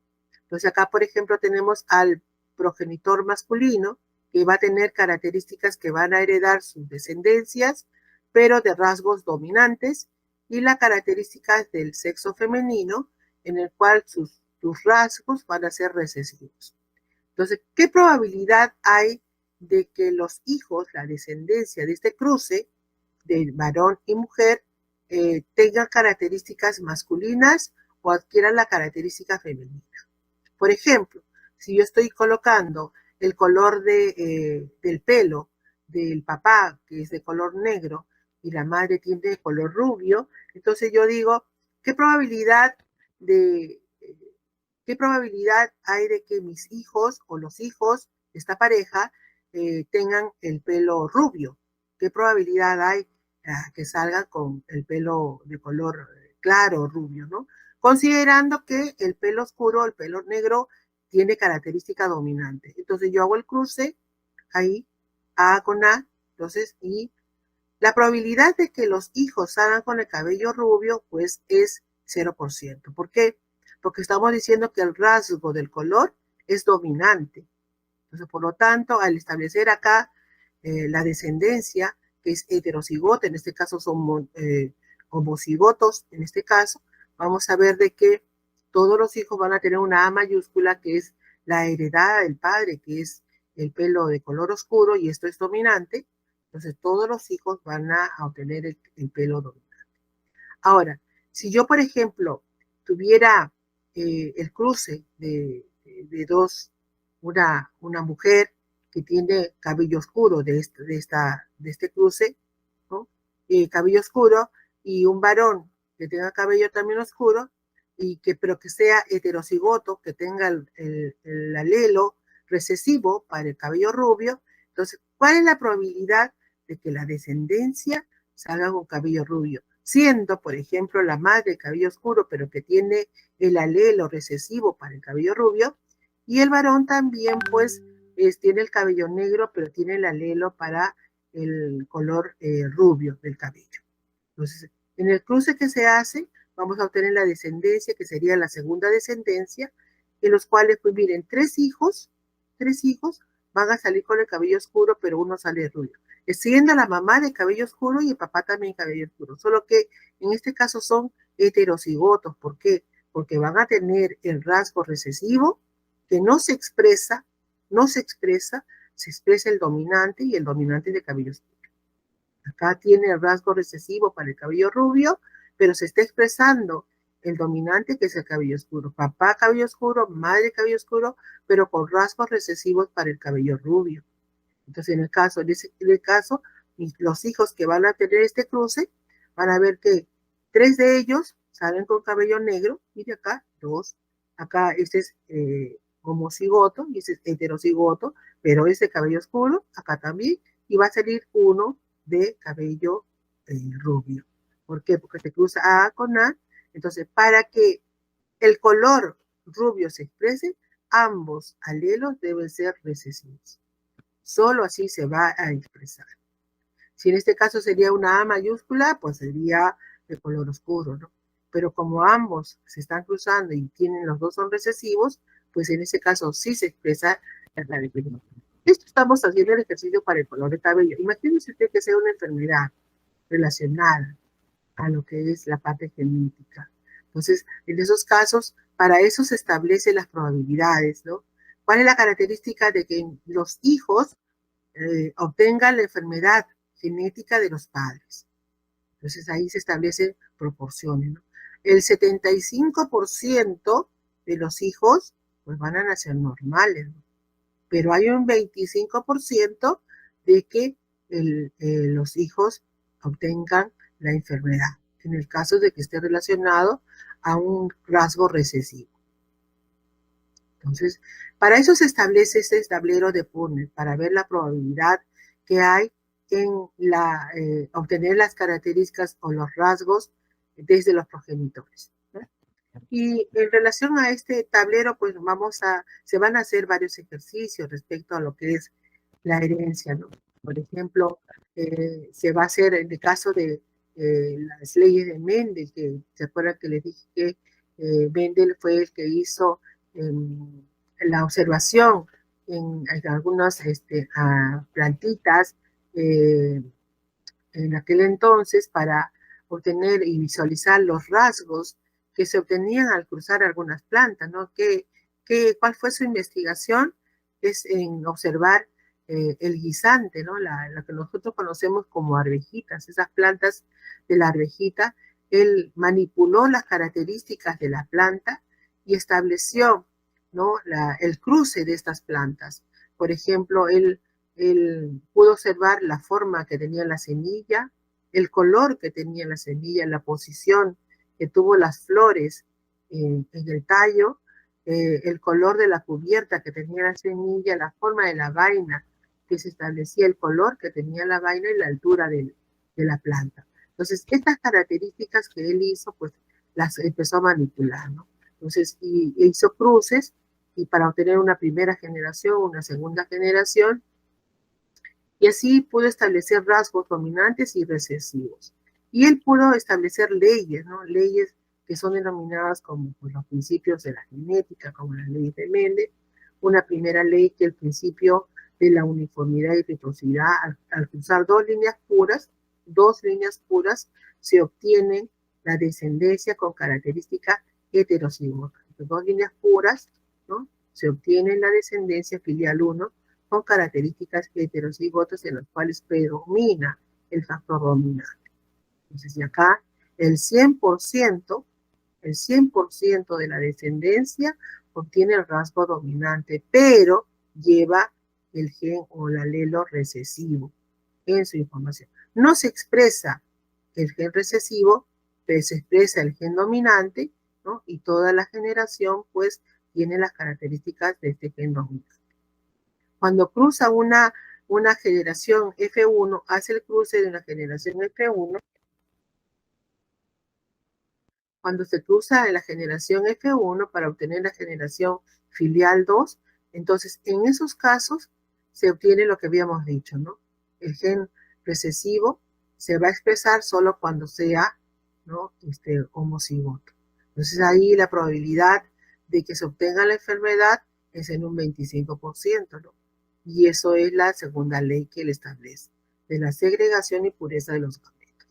Entonces acá, por ejemplo, tenemos al progenitor masculino que va a tener características que van a heredar sus descendencias, pero de rasgos dominantes, y las características del sexo femenino, en el cual sus rasgos van a ser recesivos. Entonces, ¿qué probabilidad hay de que los hijos, la descendencia de este cruce, de varón y mujer, tengan características masculinas o adquieran la característica femenina? Por ejemplo, si yo estoy colocando el color del pelo del papá, que es de color negro, y la madre tiene de color rubio, entonces yo digo, ¿qué probabilidad de, ¿qué probabilidad hay de que mis hijos o los hijos de esta pareja tengan el pelo rubio? ¿Qué probabilidad hay que salgan con el pelo de color claro, rubio, ¿no? Considerando que el pelo oscuro, el pelo negro, tiene característica dominante. Entonces yo hago el cruce ahí, A con A, entonces, y la probabilidad de que los hijos salgan con el cabello rubio, pues es 0%. ¿Por qué? Porque estamos diciendo que el rasgo del color es dominante. Entonces, por lo tanto, al establecer acá la descendencia, que es heterocigota, en este caso son homocigotos, en este caso, vamos a ver de que todos los hijos van a tener una A mayúscula, que es la heredada del padre, que es el pelo de color oscuro, y esto es dominante. Entonces, todos los hijos van a obtener el pelo dominante. Ahora, si yo, por ejemplo, tuviera el cruce de dos, una mujer que tiene cabello oscuro de este cruce, ¿no? Cabello oscuro, y un varón que tenga cabello también oscuro, pero que sea heterocigoto, que tenga el alelo recesivo para el cabello rubio, entonces, ¿cuál es la probabilidad de que la descendencia salga con cabello rubio? Siendo, por ejemplo, la madre de cabello oscuro, pero que tiene el alelo recesivo para el cabello rubio, y el varón también, pues, tiene el cabello negro, pero tiene el alelo para el color rubio del cabello. Entonces, en el cruce que se hace, vamos a obtener la descendencia, que sería la segunda descendencia, en los cuales, pues miren, tres hijos van a salir con el cabello oscuro, pero uno sale rubio. Siendo la mamá de cabello oscuro y el papá también cabello oscuro, solo que en este caso son heterocigotos. ¿Por qué? Porque van a tener el rasgo recesivo que no se expresa, se expresa el dominante y el dominante de cabello oscuro. Acá tiene el rasgo recesivo para el cabello rubio, pero se está expresando el dominante, que es el cabello oscuro. Papá cabello oscuro, madre cabello oscuro, pero con rasgos recesivos para el cabello rubio. Entonces, en el caso, los hijos que van a tener este cruce, van a ver que tres de ellos salen con cabello negro, y de acá, dos. Acá este es homocigoto y este es heterocigoto, pero es de cabello oscuro, acá también, y va a salir uno de cabello rubio. ¿Por qué? Porque se cruza A con A. Entonces, para que el color rubio se exprese, ambos alelos deben ser recesivos. Solo así se va a expresar. Si en este caso sería una A mayúscula, pues sería de color oscuro, ¿no? Pero como ambos se están cruzando y los dos son recesivos, pues en ese caso sí se expresa la diferencia. Esto estamos haciendo el ejercicio para el color de cabello. Imagínense usted que sea una enfermedad relacionada a lo que es la parte genética. Entonces, en esos casos, para eso se establecen las probabilidades, ¿no? ¿Cuál es la característica de que los hijos obtengan la enfermedad genética de los padres? Entonces ahí se establecen proporciones, ¿no? El 75% de los hijos pues van a nacer normales, ¿no? Pero hay un 25% de que los hijos obtengan la enfermedad, en el caso de que esté relacionado a un rasgo recesivo. Entonces, para eso se establece este tablero de Punnett, para ver la probabilidad que hay en obtener las características o los rasgos desde los progenitores, ¿no? Y en relación a este tablero, pues se van a hacer varios ejercicios respecto a lo que es la herencia, ¿no? Por ejemplo, se va a hacer en el caso de las leyes de Mendel, que se acuerdan que les dije que Mendel fue el que hizo la observación en algunas plantitas en aquel entonces para obtener y visualizar los rasgos que se obtenían al cruzar algunas plantas, ¿no? ¿Cuál fue su investigación? Es en observar el guisante, ¿no? Lo que nosotros conocemos como arvejitas, esas plantas de la arvejita. Él manipuló las características de la planta y estableció, ¿no? El cruce de estas plantas. Por ejemplo, él pudo observar la forma que tenía la semilla, el color que tenía la semilla, la posición que tuvo las flores en el tallo, el color de la cubierta que tenía la semilla, la forma de la vaina, que se establecía el color que tenía la vaina y la altura de la planta. Entonces, estas características que él hizo, pues las empezó a manipular, ¿no? Entonces, y hizo cruces, y para obtener una primera generación, una segunda generación, y así pudo establecer rasgos dominantes y recesivos. Y él pudo establecer leyes, ¿no? Leyes que son denominadas como pues, los principios de la genética, como las leyes de Mendel. Una primera ley, que el principio de la uniformidad y reciprocidad, al cruzar dos líneas puras, se obtiene la descendencia con característica heterocigota. Dos líneas puras, ¿no? Se obtiene la descendencia filial 1 con características heterocigotas en las cuales predomina el factor dominante. Entonces, y acá el 100% de la descendencia obtiene el rasgo dominante, pero lleva el gen o el alelo recesivo en su información. No se expresa el gen recesivo, pero se expresa el gen dominante, ¿no? Y toda la generación, pues, tiene las características de este gen dominante. Cuando cruza una generación F1, hace el cruce de una generación F1. Cuando se cruza en la generación F1 para obtener la generación filial 2, entonces en esos casos se obtiene lo que habíamos dicho, ¿no? El gen recesivo se va a expresar solo cuando sea ¿no? Homocigoto. Entonces ahí la probabilidad de que se obtenga la enfermedad es en un 25%, ¿no? Y eso es la segunda ley que él establece, de la segregación y pureza de los gametos.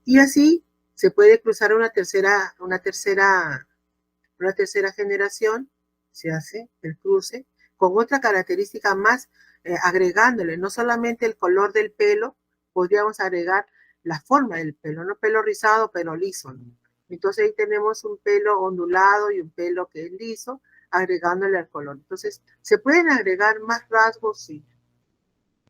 Y así se puede cruzar una tercera generación, se hace el cruce, con otra característica más, agregándole no solamente el color del pelo, podríamos agregar la forma del pelo, no pelo rizado, pelo liso. Entonces ahí tenemos un pelo ondulado y un pelo que es liso, agregándole al color. Entonces, ¿se pueden agregar más rasgos? Sí.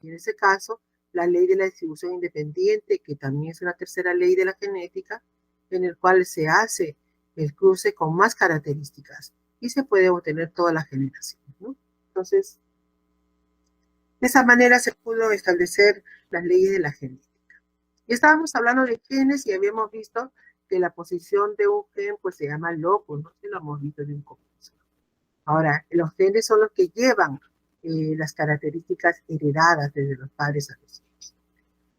Y en ese caso, la ley de la distribución independiente, que también es una tercera ley de la genética, en el cual se hace el cruce con más características y se puede obtener todas las generaciones, ¿no? Entonces, de esa manera se pudo establecer las leyes de la genética. Y estábamos hablando de genes y habíamos visto que la posición de un gen pues se llama locus, ¿no? Que lo hemos visto de un comienzo. Ahora, los genes son los que llevan las características heredadas desde los padres a los hijos.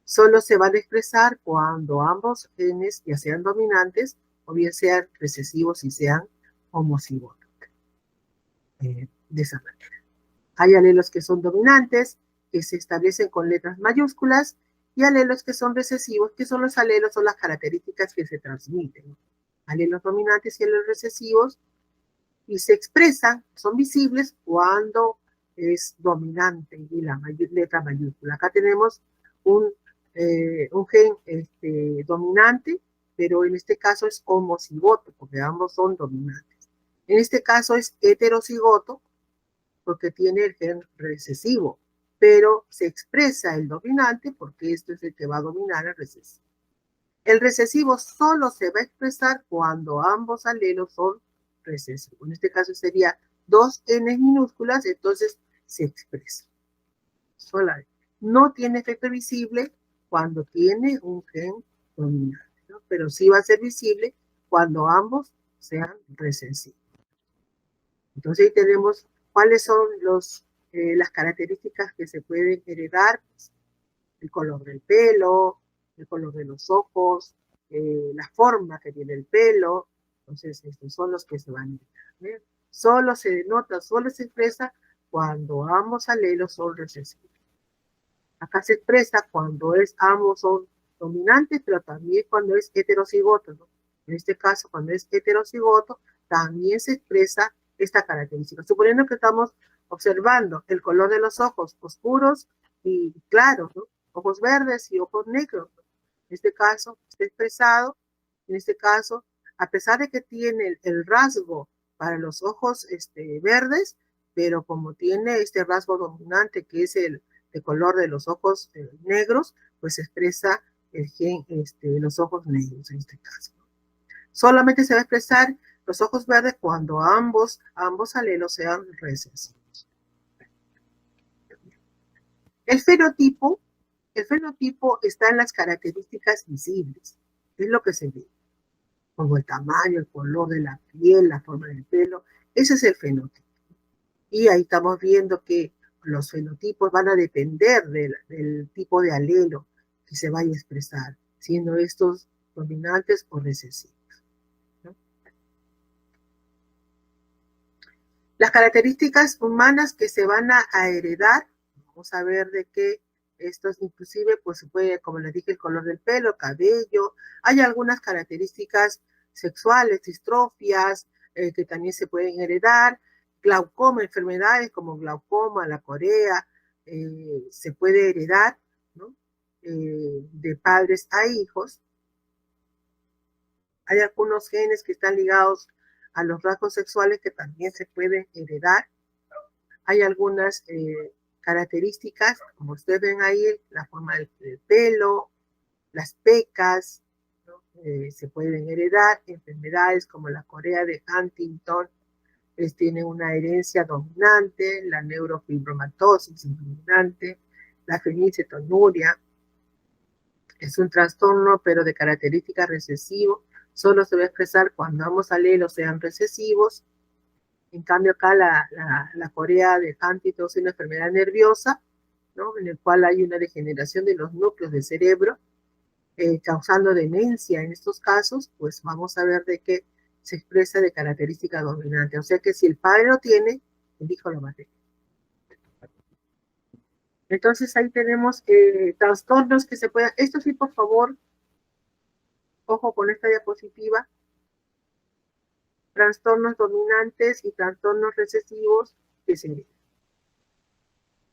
Solo se van a expresar cuando ambos genes, ya sean dominantes o bien sean recesivos y sean homocigotos. De esa manera. Hay alelos que son dominantes, que se establecen con letras mayúsculas, y alelos que son recesivos, que son los alelos o las características que se transmiten. Alelos dominantes y alelos recesivos, y se expresan, son visibles cuando es dominante y la letra mayúscula. Acá tenemos un gen dominante, pero en este caso es homocigoto, porque ambos son dominantes. En este caso es heterocigoto, porque tiene el gen recesivo, pero se expresa el dominante porque esto es el que va a dominar el recesivo. El recesivo solo se va a expresar cuando ambos alelos son recesivos. En este caso sería dos N minúsculas, entonces se expresa. Solamente. No tiene efecto visible cuando tiene un gen dominante, ¿no? Pero sí va a ser visible cuando ambos sean recesivos. Entonces ahí tenemos cuáles son las características que se pueden heredar, pues, el color del pelo, el color de los ojos, la forma que tiene el pelo. Entonces estos son los que se van a heredar. Solo se denota, solo se expresa cuando ambos alelos son recesivos. Acá se expresa cuando ambos son dominantes, pero también cuando es heterocigoto, ¿no? En este caso, cuando es heterocigoto, también se expresa esta característica. Suponiendo que estamos observando el color de los ojos oscuros y claros, ¿no? Ojos verdes y ojos negros, ¿no? En este caso, está expresado, en este caso, a pesar de que tiene el rasgo para los ojos verdes, pero como tiene este rasgo dominante que es el de color de los ojos negros, pues se expresa el gen los ojos negros en este caso. Solamente se va a expresar los ojos verdes cuando ambos alelos sean recesivos. El fenotipo está en las características visibles, es lo que se ve, como el tamaño, el color de la piel, la forma del pelo, ese es el fenotipo. Y ahí estamos viendo que los fenotipos van a depender del tipo de alelo que se vaya a expresar, siendo estos dominantes o recesivos, ¿no? Las características humanas que se van a heredar, vamos a ver de qué estos inclusive, pues se puede, como les dije, el color del pelo, cabello, hay algunas características sexuales, distrofias, que también se pueden heredar, glaucoma, enfermedades como glaucoma, la corea, se puede heredar, ¿no? De padres a hijos. Hay algunos genes que están ligados a los rasgos sexuales que también se pueden heredar. Hay algunas características, como ustedes ven ahí, la forma del pelo, las pecas, ¿no? Se pueden heredar. Enfermedades como la corea de Huntington, tienen una herencia dominante, la neurofibromatosis dominante, la fenilcetonuria, es un trastorno pero de característica recesivo, solo se va a expresar cuando ambos alelos sean recesivos. En cambio acá la corea de Huntington es una enfermedad nerviosa, ¿no? En el cual hay una degeneración de los núcleos del cerebro, causando demencia en estos casos, pues vamos a ver de qué se expresa de característica dominante. O sea que si el padre lo tiene, el hijo lo va a tener. Entonces ahí tenemos trastornos que se pueden... Esto sí, por favor, ojo con esta diapositiva. Trastornos dominantes y trastornos recesivos que se heredan.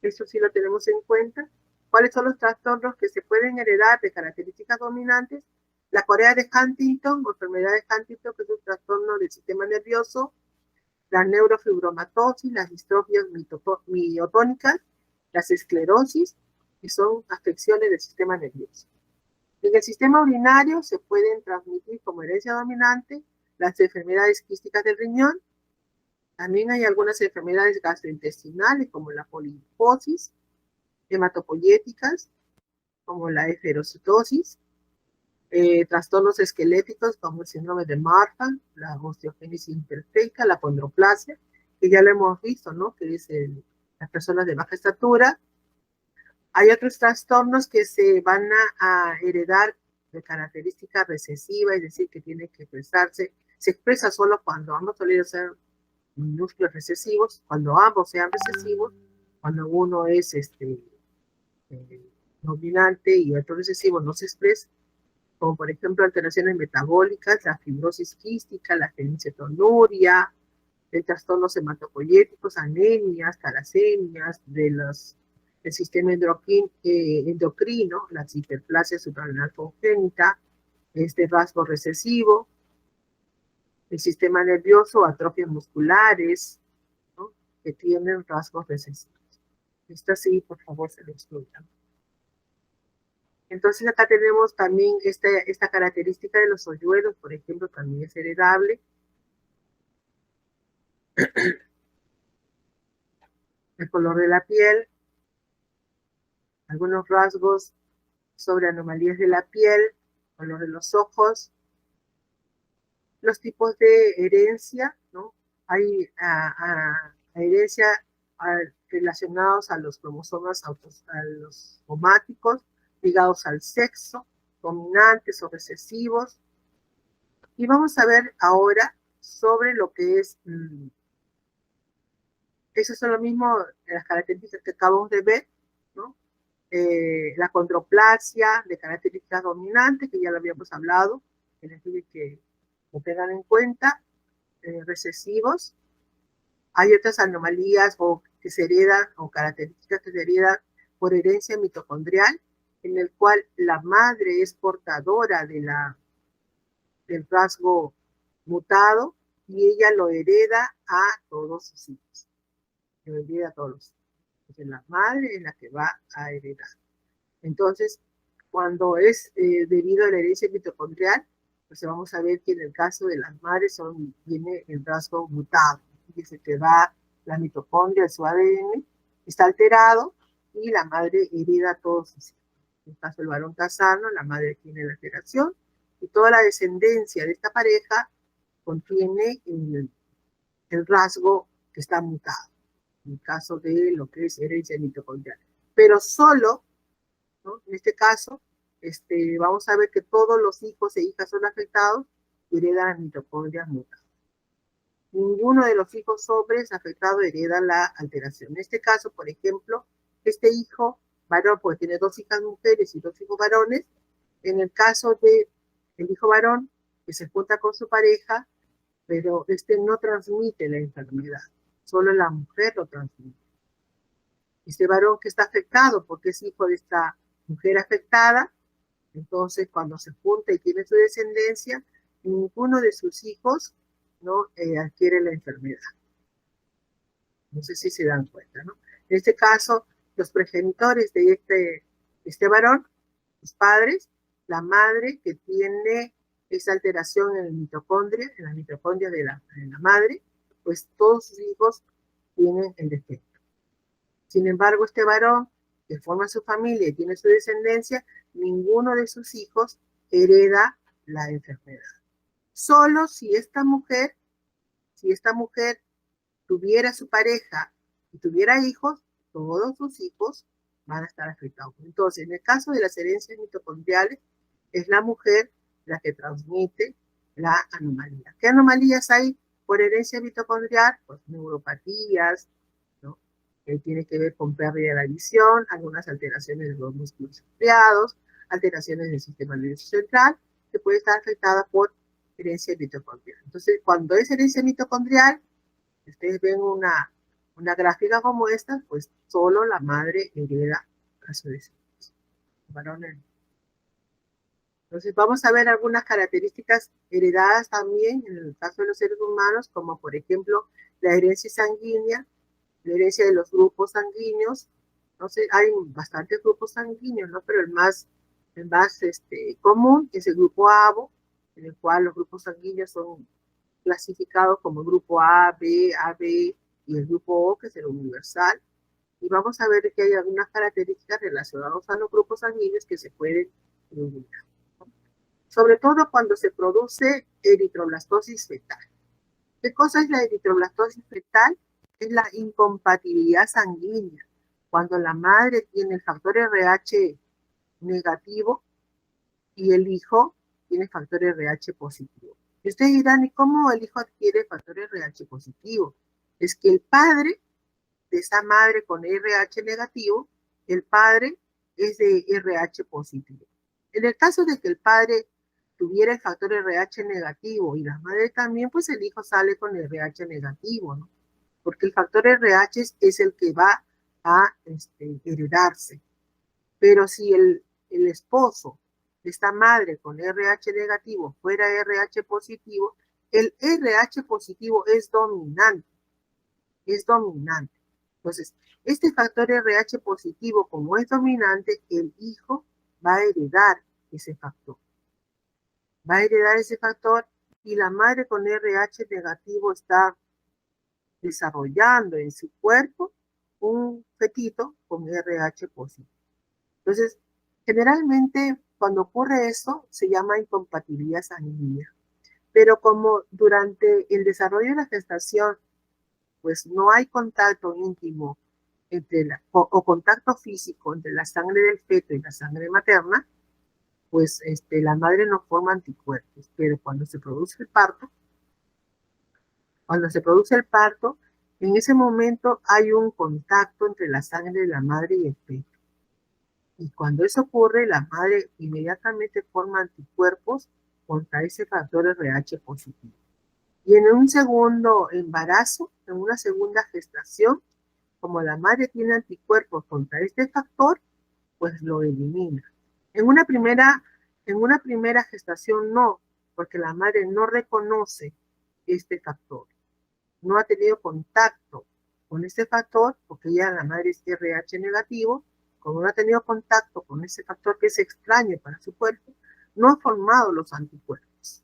Eso sí lo tenemos en cuenta. ¿Cuáles son los trastornos que se pueden heredar de características dominantes? La corea de Huntington, o enfermedad de Huntington, que es un trastorno del sistema nervioso, la neurofibromatosis, las distrofias miotónicas, las esclerosis, que son afecciones del sistema nervioso. En el sistema urinario se pueden transmitir como herencia dominante las enfermedades quísticas del riñón. También hay algunas enfermedades gastrointestinales como la poliposis, hematopoyéticas como la eferocitosis, trastornos esqueléticos como el síndrome de Marfan, la osteogénesis imperfecta, la condroplasia, que ya lo hemos visto, ¿no? Que es las personas de baja estatura. Hay otros trastornos que se van a heredar de característica recesiva, es decir, que tiene que expresarse, se expresa solo cuando ambos solían ser minúsculos recesivos, cuando ambos sean recesivos, cuando uno es dominante y otro recesivo no se expresa, como por ejemplo alteraciones metabólicas, la fibrosis quística, la fenilcetonuria, de trastornos hematopoyéticos, anemias, talasemias, del sistema endocrino, la hiperplasia suprarrenal congénita, este rasgo recesivo, el sistema nervioso, atrofias musculares, ¿no? Que tienen rasgos recesivos. Esto sí, por favor, se lo excluyan. Entonces acá tenemos también esta característica de los hoyuelos, por ejemplo, también es heredable. El color de la piel, algunos rasgos sobre anomalías de la piel, color de los ojos, los tipos de herencia, ¿no? Hay herencia relacionados a los cromosomas a los somáticos, ligados al sexo, dominantes o recesivos. Y vamos a ver ahora sobre lo que es, esos son lo mismo, las características que acabamos de ver, ¿no? La condroplasia de características dominantes, que ya lo habíamos hablado, que les dije que lo tengan en cuenta, recesivos. Hay otras anomalías o que se heredan, o características que se heredan por herencia mitocondrial, en el cual la madre es portadora del rasgo mutado y ella lo hereda a todos sus hijos. Lo hereda a todos los hijos. Entonces, la madre es la que va a heredar. Entonces, cuando es debido a la herencia mitocondrial, pues vamos a ver que en el caso de las madres viene el rasgo mutado. Dice que va la mitocondria, su ADN, está alterado y la madre hereda a todos sus hijos. En el caso del varón está sano, la madre tiene la alteración y toda la descendencia de esta pareja contiene el rasgo que está mutado, en el caso de lo que es herencia mitocondrial. Pero solo, ¿no? En este caso, vamos a ver que todos los hijos e hijas son afectados y heredan las mitocondrias mutadas. Ninguno de los hijos hombres afectados hereda la alteración. En este caso, por ejemplo, este hijo varón, porque tiene dos hijas mujeres y dos hijos varones, en el caso del hijo varón, que se junta con su pareja, pero no transmite la enfermedad, solo la mujer lo transmite. Este varón que está afectado porque es hijo de esta mujer afectada, entonces cuando se junta y tiene su descendencia, ninguno de sus hijos no adquiere la enfermedad. No sé si se dan cuenta, ¿no? En este caso, los progenitores de este varón, los padres, la madre que tiene esa alteración en las mitocondrias de la madre, pues todos sus hijos tienen el defecto. Sin embargo, este varón que forma su familia y tiene su descendencia, ninguno de sus hijos hereda la enfermedad. Solo si esta mujer tuviera su pareja y tuviera hijos, todos sus hijos van a estar afectados. Entonces, en el caso de las herencias mitocondriales, es la mujer la que transmite la anomalía. ¿Qué anomalías hay por herencia mitocondrial? Pues neuropatías, ¿no? Que tiene que ver con pérdida de la visión, algunas alteraciones de los músculos estriados, alteraciones del sistema nervioso central, que puede estar afectada por herencia mitocondrial. Entonces, cuando es herencia mitocondrial, ustedes ven una gráfica como esta, pues solo la madre hereda a su descendencia. Varones. Entonces vamos a ver algunas características heredadas también en el caso de los seres humanos, como por ejemplo la herencia sanguínea, la herencia de los grupos sanguíneos. No sé, hay bastantes grupos sanguíneos, ¿no? Pero el más común es el grupo ABO, en el cual los grupos sanguíneos son clasificados como grupo A, B, AB y el grupo O, que es el universal. Y vamos a ver que hay algunas características relacionadas a los grupos sanguíneos que se pueden eliminar. Sobre todo cuando se produce eritroblastosis fetal. ¿Qué cosa es la eritroblastosis fetal? Es la incompatibilidad sanguínea. Cuando la madre tiene el factor RH negativo y el hijo tiene factor RH positivo. Y ustedes dirán, ¿y cómo el hijo adquiere factor RH positivo? Es que el padre de esa madre con RH negativo, el padre es de RH positivo. En el caso de que el padre tuviera el factor RH negativo y la madre también, pues el hijo sale con RH negativo, ¿no? Porque el factor RH es el que va a heredarse. Pero si el esposo de esta madre con RH negativo fuera RH positivo, el RH positivo es dominante, es dominante. Entonces, este factor RH positivo, como es dominante, el hijo va a heredar ese factor. Va a heredar ese factor y la madre con RH negativo está desarrollando en su cuerpo un fetito con RH positivo. Entonces, generalmente cuando ocurre eso se llama incompatibilidad sanguínea. Pero como durante el desarrollo de la gestación, pues no hay contacto íntimo o contacto físico entre la sangre del feto y la sangre materna, pues la madre no forma anticuerpos. Pero cuando se produce el parto, en ese momento hay un contacto entre la sangre de la madre y el feto. Y cuando eso ocurre, la madre inmediatamente forma anticuerpos contra ese factor RH positivo. Y en un segundo embarazo, en una segunda gestación, como la madre tiene anticuerpos contra este factor, pues lo elimina. En una primera gestación no, porque la madre no reconoce este factor. No ha tenido contacto con este factor, porque ya la madre es RH negativo, como no ha tenido contacto con ese factor que es extraño para su cuerpo, no ha formado los anticuerpos.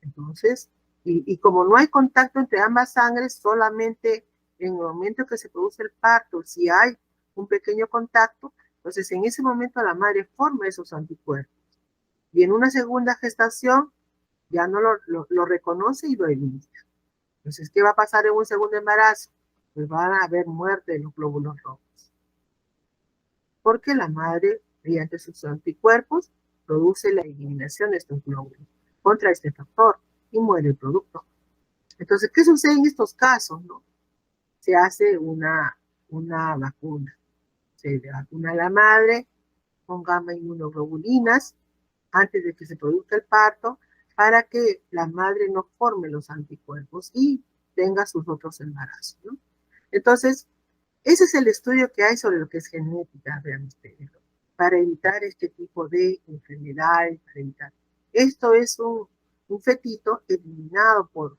Entonces, y como no hay contacto entre ambas sangres, solamente en el momento que se produce el parto, si hay un pequeño contacto, entonces en ese momento la madre forma esos anticuerpos. Y en una segunda gestación ya no lo reconoce y lo elimina. Entonces, ¿qué va a pasar en un segundo embarazo? Pues van a haber muerte de los glóbulos rojos. Porque la madre, mediante sus anticuerpos, produce la eliminación de estos glóbulos contra este factor y muere el producto. Entonces, ¿qué sucede en estos casos? ¿No? Se hace una vacuna. Se le vacuna a la madre con gamma inmunoglobulinas antes de que se produzca el parto para que la madre no forme los anticuerpos y tenga sus otros embarazos, ¿no? Entonces, ese es el estudio que hay sobre lo que es genética, vean ustedes, ¿no? Para evitar este tipo de enfermedades, para evitar. Esto es un fetito eliminado por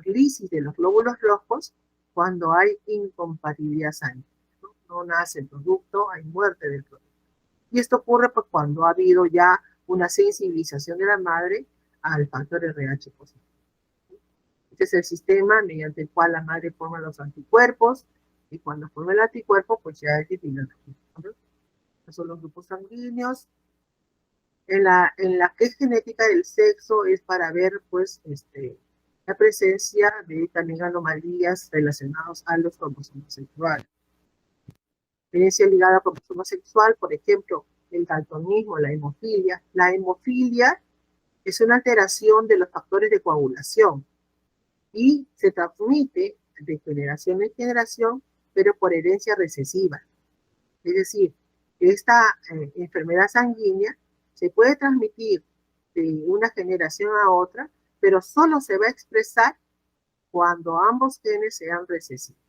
lisis de los glóbulos rojos cuando hay incompatibilidad sanguínea. No nace el producto, hay muerte del producto. Y esto ocurre pues, cuando ha habido ya una sensibilización de la madre al factor RH positivo. Este es el sistema mediante el cual la madre forma los anticuerpos y cuando forma el anticuerpo pues ya es inmunológico, ¿no? Estos son los grupos sanguíneos. En la que es genética del sexo es para ver pues la presencia de también anomalías relacionadas a los cromosomas sexuales. Experiencia ligada a cromosoma sexual, por ejemplo, el daltonismo, la hemofilia. La hemofilia es una alteración de los factores de coagulación y se transmite de generación en generación, pero por herencia recesiva. Es decir, esta enfermedad sanguínea se puede transmitir de una generación a otra, pero solo se va a expresar cuando ambos genes sean recesivos.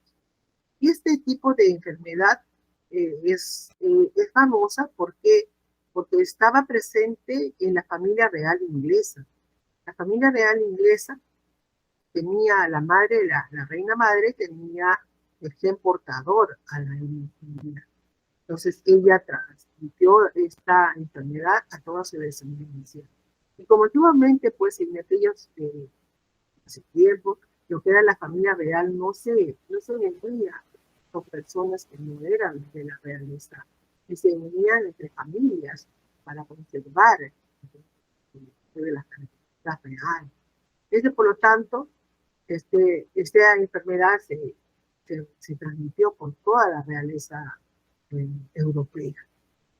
Y este tipo de enfermedad es famosa porque estaba presente en la familia real inglesa. La familia real inglesa tenía la madre, la reina madre tenía el gen portador a la hemofilia. Entonces ella transmitió esta enfermedad a toda su descendencia. Y como antiguamente, pues en aquellos hace tiempo, lo que era la familia real no se metía con personas que no eran de la realeza, y se unían entre familias para conservar de las características reales. Por lo tanto, esta enfermedad se transmitió por toda la realeza europea.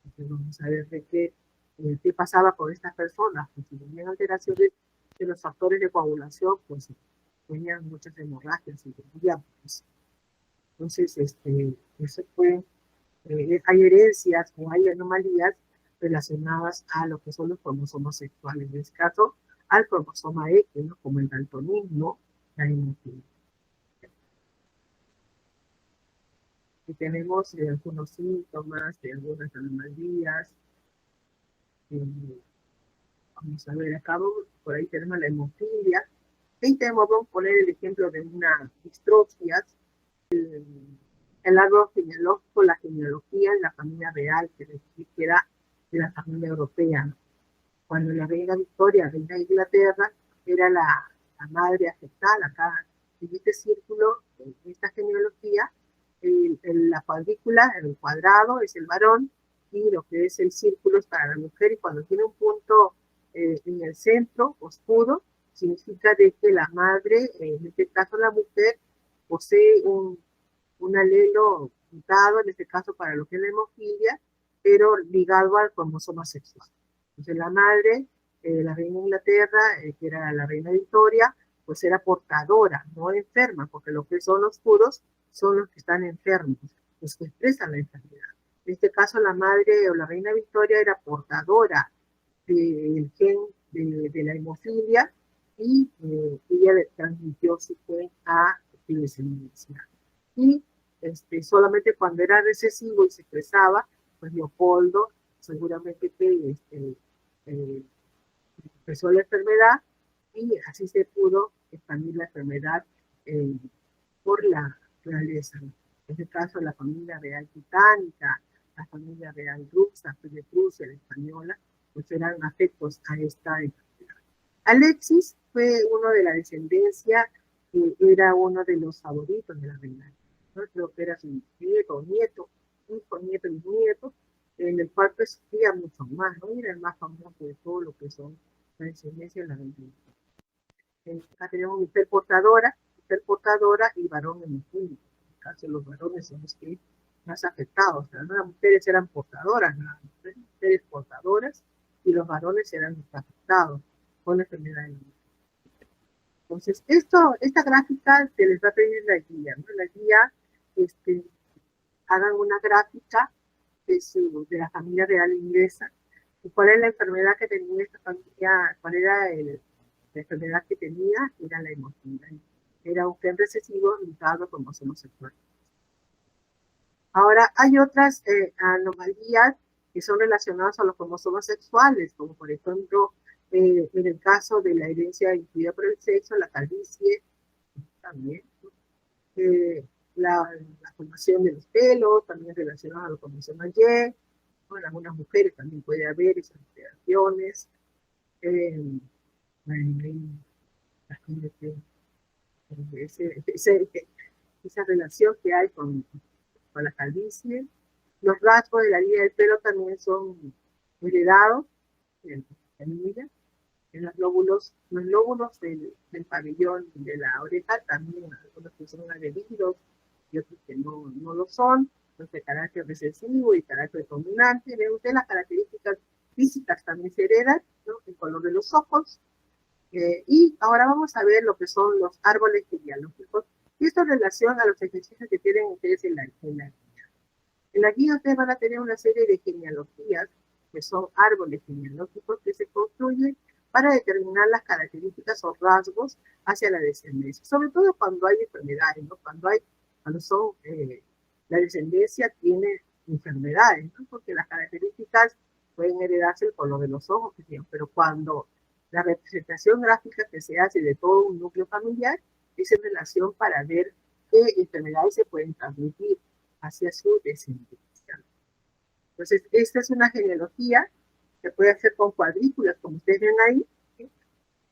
Entonces, vamos a ver qué pasaba con estas personas, pues si tenían alteraciones de los factores de coagulación, pues tenían muchas hemorragias y pues. Entonces, eso hay herencias o hay anomalías relacionadas a lo que son los cromosomas sexuales. En este caso, al cromosoma X, ¿no? Como el daltonismo, la hemofilia. Y tenemos algunos síntomas de algunas anomalías. Vamos a ver, acá por ahí tenemos la hemofilia. Y vamos a poner el ejemplo de una distrofia. El árbol genealógico, la genealogía en la familia real, que era de la familia europea, ¿no? Cuando la reina Victoria, reina de Inglaterra, era la madre afectada. Acá en este círculo, en esta genealogía, la cuadrícula, el cuadrado es el varón y lo que es el círculo es para la mujer, y cuando tiene un punto en el centro oscuro, significa de que la madre, en este caso la mujer, posee un alelo mutado, en este caso para lo que es la hemofilia, pero ligado al cromosoma sexual. Entonces la madre, la reina de Inglaterra, que era la reina Victoria, pues era portadora, no enferma, porque lo que son los puros son los que están enfermos, los que expresan la enfermedad. En este caso la madre o la reina Victoria era portadora del gen de la hemofilia, y ella transmitió su gen a su descendencia. Y solamente cuando era recesivo y se expresaba, pues Leopoldo seguramente que empezó la enfermedad, y así se pudo expandir la enfermedad eh, por la realeza. En este caso, la familia real británica, la familia real rusa, de Prusia, la española, pues eran afectos a esta enfermedad. Alexis fue uno de la descendencia que era uno de los favoritos de la reina, ¿no? Creo que era su nieto, nieto, hijo, nieto y nieto, en el cual pues sufría mucho más, ¿no? Era el más famoso de todo lo que son la descendencia de la reina. Acá tenemos mujer portadora y varón hemofílico. En el caso de los varones son los que más afectados. Las mujeres eran portadoras, las mujeres portadoras, y los varones eran afectados con la enfermedad de la mujer. Entonces, esta gráfica se les va a pedir la guía, ¿no? La guía, hagan una gráfica de la familia real inglesa, y cuál es la enfermedad que tenía esta familia, cuál era la enfermedad que tenía, era la hemofilia. Era un gen recesivo mutado como homosexual. Ahora, hay otras anomalías que son relacionadas a los cromosomas sexuales, como por ejemplo, en el caso de la herencia influida por el sexo, la calvicie, también, ¿no? La formación de los pelos, también relacionada a los cromosomas Y. Bueno, algunas mujeres también puede haber esas alteraciones. Esa relación que hay con la calvicie. Los rasgos de la línea del pelo también son heredados en la familia. En los lóbulos del pabellón de la oreja también, algunos que son adheridos y otros que no lo son. de carácter recesivo y carácter dominante. Ve usted las características físicas también se heredan, ¿no? El color de los ojos. Y ahora vamos a ver lo que son los árboles genealógicos. Y esto en relación a los ejercicios que tienen ustedes en la guía. En la guía ustedes van a tener una serie de genealogías, que son árboles genealógicos que se construyen para determinar las características o rasgos hacia la descendencia, sobre todo cuando hay enfermedades, ¿no? Cuando son, la descendencia tiene enfermedades, ¿no? Porque las características pueden heredarse el color de los ojos, pero cuando la representación gráfica que se hace de todo un núcleo familiar es en relación para ver qué enfermedades se pueden transmitir hacia su descendencia. Entonces, esta es una genealogía que puede hacer con cuadrículas, como ustedes ven ahí, ¿sí?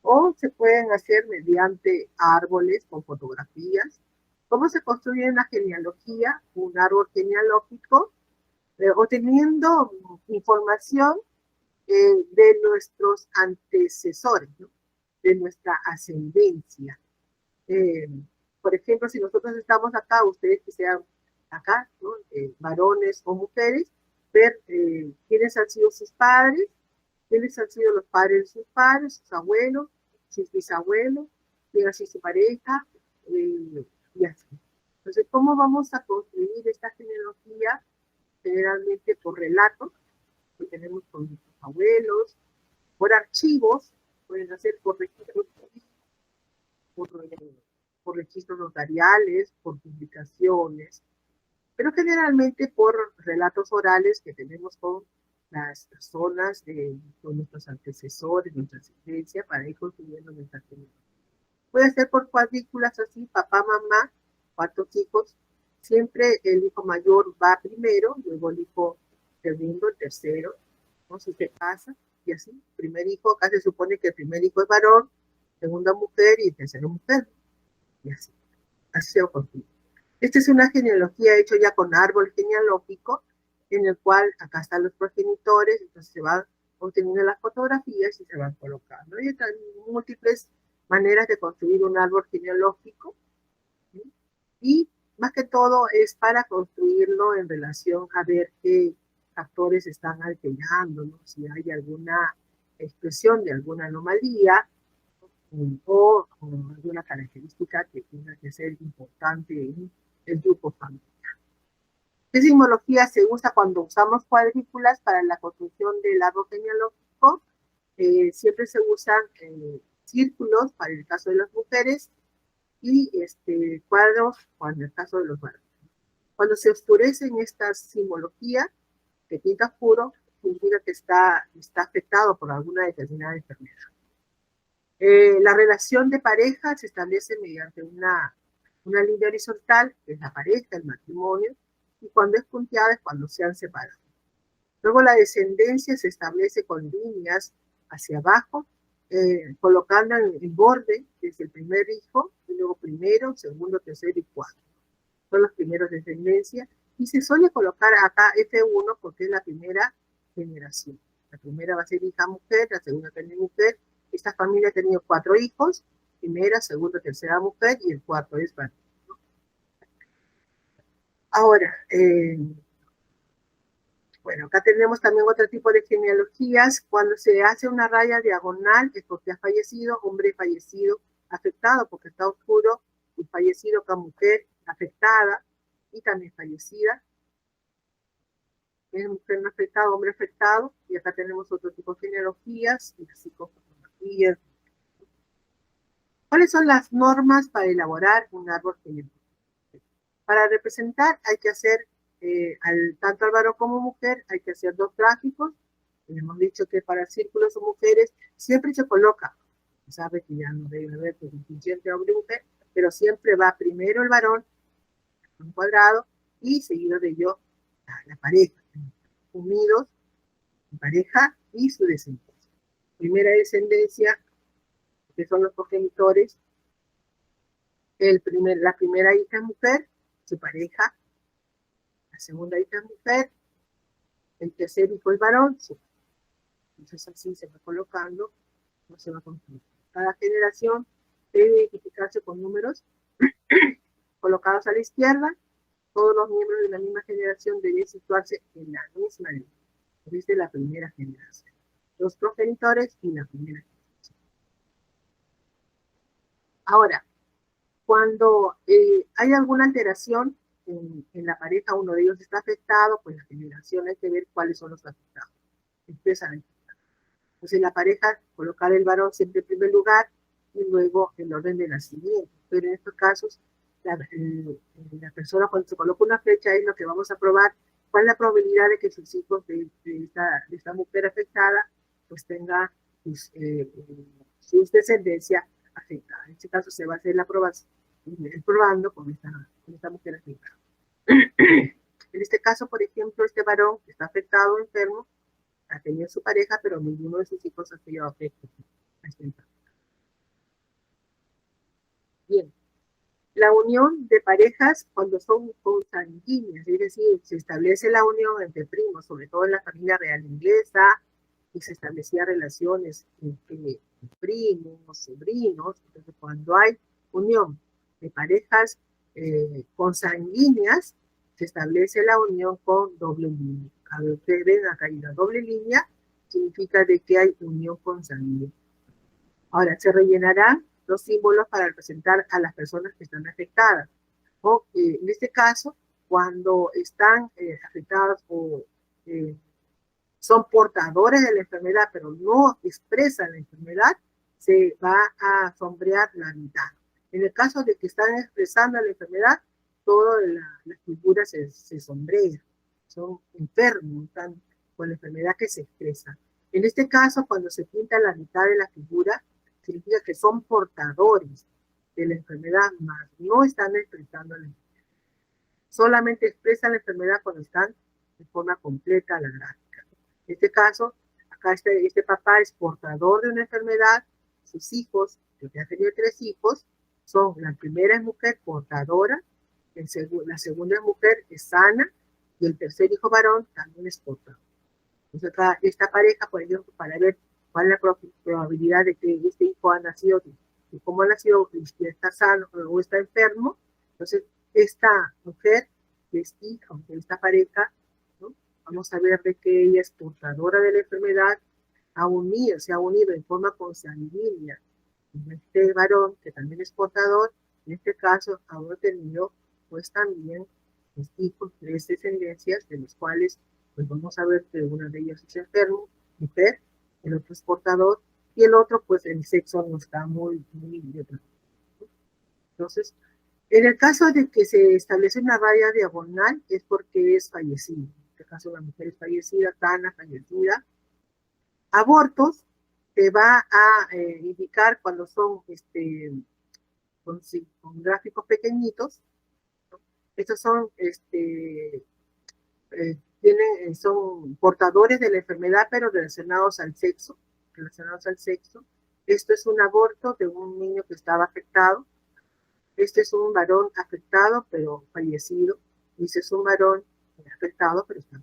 O se pueden hacer mediante árboles con fotografías. ¿Cómo se construye una genealogía? Un árbol genealógico, obteniendo información de nuestros antecesores, ¿no? De nuestra ascendencia. Eh, por ejemplo, si nosotros estamos acá, ustedes que sean acá, ¿no? Varones o mujeres, ver quiénes han sido sus padres, quiénes han sido los padres de sus padres, sus abuelos, sus bisabuelos, quién ha sido su pareja, y así. Entonces, ¿cómo vamos a construir esta genealogía? Generalmente por relatos que tenemos con nuestros abuelos, por archivos, pueden hacer por registros, por, por registros notariales, por publicaciones, pero generalmente por relatos orales que tenemos con las personas, con nuestros antecesores, nuestra ascendencia, para ir construyendo nuestra genealogía. Puede ser por cuadrículas así, papá, mamá, cuántos hijos. Siempre el hijo mayor va primero, luego el hijo segundo, el tercero, ¿no? Si se pasa, y así. Primer hijo, acá se supone que el primer hijo es varón, segunda mujer y tercera mujer, y así. Así se construye. Esta es una genealogía hecha ya con árbol genealógico, en el cual acá están los progenitores, entonces se van obteniendo las fotografías y se van colocando. Hay múltiples maneras de construir un árbol genealógico, ¿sí? Y más que todo es para construirlo en relación a ver qué factores están alterando, ¿no? Si hay alguna expresión de alguna anomalía o alguna característica que tenga que ser importante en el grupo familiar. ¿Qué simbología se usa cuando usamos cuadrículas para la construcción del árbol genealógico? Siempre se usan círculos para el caso de las mujeres y cuadros para el caso de los varones. Cuando se oscurecen estas simbologías, que pinta oscuro, significa que está afectado por alguna determinada enfermedad. La relación de pareja se establece mediante una línea horizontal, que es la pareja, el matrimonio, y cuando es punteada es cuando se han separado. Luego la descendencia se establece con líneas hacia abajo, colocando en borde desde el primer hijo, y luego primero, segundo, tercero y cuarto. Son los primeros de descendencia, y se suele colocar acá F1 porque es la primera generación. La primera va a ser hija mujer, la segunda también mujer. Esta familia ha tenido 4 hijos, primera, segunda, tercera mujer, y el cuarto es varón. Ahora, bueno, acá tenemos también otro tipo de genealogías. Cuando se hace una raya diagonal es porque ha fallecido, hombre fallecido, afectado porque está oscuro, y fallecido con mujer afectada y también fallecida. Es mujer no afectada, hombre afectado, y acá tenemos otro tipo de genealogías, y así con fotografías. ¿Cuáles son las normas para elaborar un árbol genealógico? Para representar hay que hacer, tanto al varón como mujer, hay que hacer 2 gráficos. Hemos dicho que para círculos o mujeres siempre se coloca, sabe que ya no debe haber suficiente hombre y mujer, pero siempre va primero el varón, un cuadrado, y seguido de ello la pareja, unidos, pareja y su descendencia. Primera descendencia, que son los progenitores, la primera hija es mujer, su pareja, la segunda hija es mujer, el tercer hijo es varón, sí. Entonces así se va colocando, no se va construyendo. Cada generación debe identificarse con números colocados a la izquierda todos los miembros de la misma generación deben situarse en la misma línea, desde la primera generación. Los progenitores y la primera generación. Ahora, cuando hay alguna alteración en la pareja, uno de ellos está afectado, pues la generación hay que ver cuáles son los afectados. Expresamente. Entonces la pareja colocar el varón siempre en primer lugar y luego el orden de nacimiento. Pero en estos casos, la persona cuando se coloca una fecha es lo que vamos a probar cuál es la probabilidad de que sus hijos de esta mujer afectada pues tenga pues, su descendencia afectada. En este caso se va a hacer la aprobación, probando con esta mujer afectada. En este caso, por ejemplo, este varón que está afectado o enfermo ha tenido su pareja, pero ninguno de sus hijos ha sido afectado. Bien, la unión de parejas cuando son consanguíneas, es decir, se establece la unión entre primos, sobre todo en la familia real inglesa, y se establecían relaciones entre primos, sobrinos. Entonces, cuando hay unión de parejas consanguíneas, se establece la unión con doble línea. A ver, ustedes ven acá hay una doble línea, significa de que hay unión consanguínea. Ahora, se rellenarán los símbolos para representar a las personas que están afectadas. O, en este caso, cuando están afectadas o son portadores de la enfermedad, pero no expresan la enfermedad, se va a sombrear la mitad. En el caso de que están expresando la enfermedad, toda la figura se sombrea. Son enfermos, están con la enfermedad que se expresa. En este caso, cuando se pinta la mitad de la figura, significa que son portadores de la enfermedad, más no están expresando la enfermedad. Solamente expresan la enfermedad cuando están de forma completa la gráfica. En este caso, acá este papá es portador de una enfermedad, sus hijos, que ha tenido 3 hijos, son, la primera es mujer portadora, la segunda es mujer es sana, y el tercer hijo varón también es portador. Entonces acá esta pareja, por ejemplo, para ver cuál es la probabilidad de que este hijo ha nacido, y cómo ha nacido, si está sano o está enfermo, entonces esta mujer que es hija de esta pareja, ¿no? Vamos a ver de que ella es portadora de la enfermedad, se ha unido en forma consanguínea con este varón que también es portador. En este caso ha tenido pues también hijos, 3 descendencias, de los cuales pues vamos a ver que uno de ellos es enfermo, mujer, el otro es portador, y el otro pues el sexo no está muy determinado. Entonces, en el caso de que se establece una raya diagonal es porque es fallecido. En este caso la mujer es fallecida, Tana fallecida. Abortos te va a indicar cuando son con gráficos pequeñitos, ¿no? Estos son son portadores de la enfermedad, pero relacionados al sexo. Esto es un aborto de un niño que estaba afectado. Este es un varón afectado, pero fallecido. Y este es un varón afectado, pero está,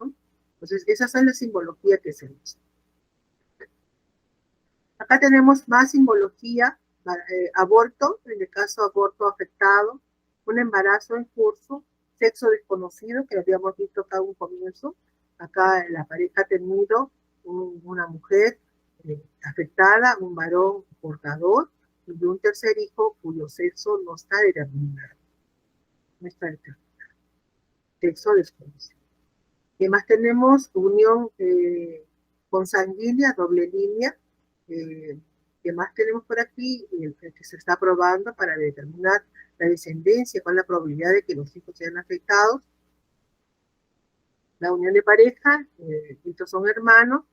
¿no? Entonces, esas son las simbologías que se usan. Acá tenemos más simbología, aborto, en el caso aborto afectado, un embarazo en curso, sexo desconocido, que habíamos visto acá un comienzo. Acá la pareja ha tenido una mujer afectada, un varón portador y un tercer hijo cuyo sexo no está determinado. No está determinado. Sexo desconocido. ¿Qué más tenemos? Unión consanguínea, doble línea. ¿Qué más tenemos por aquí? El que se está probando para determinar la descendencia, cuál es la probabilidad de que los hijos sean afectados. La unión de pareja, estos son hermanos,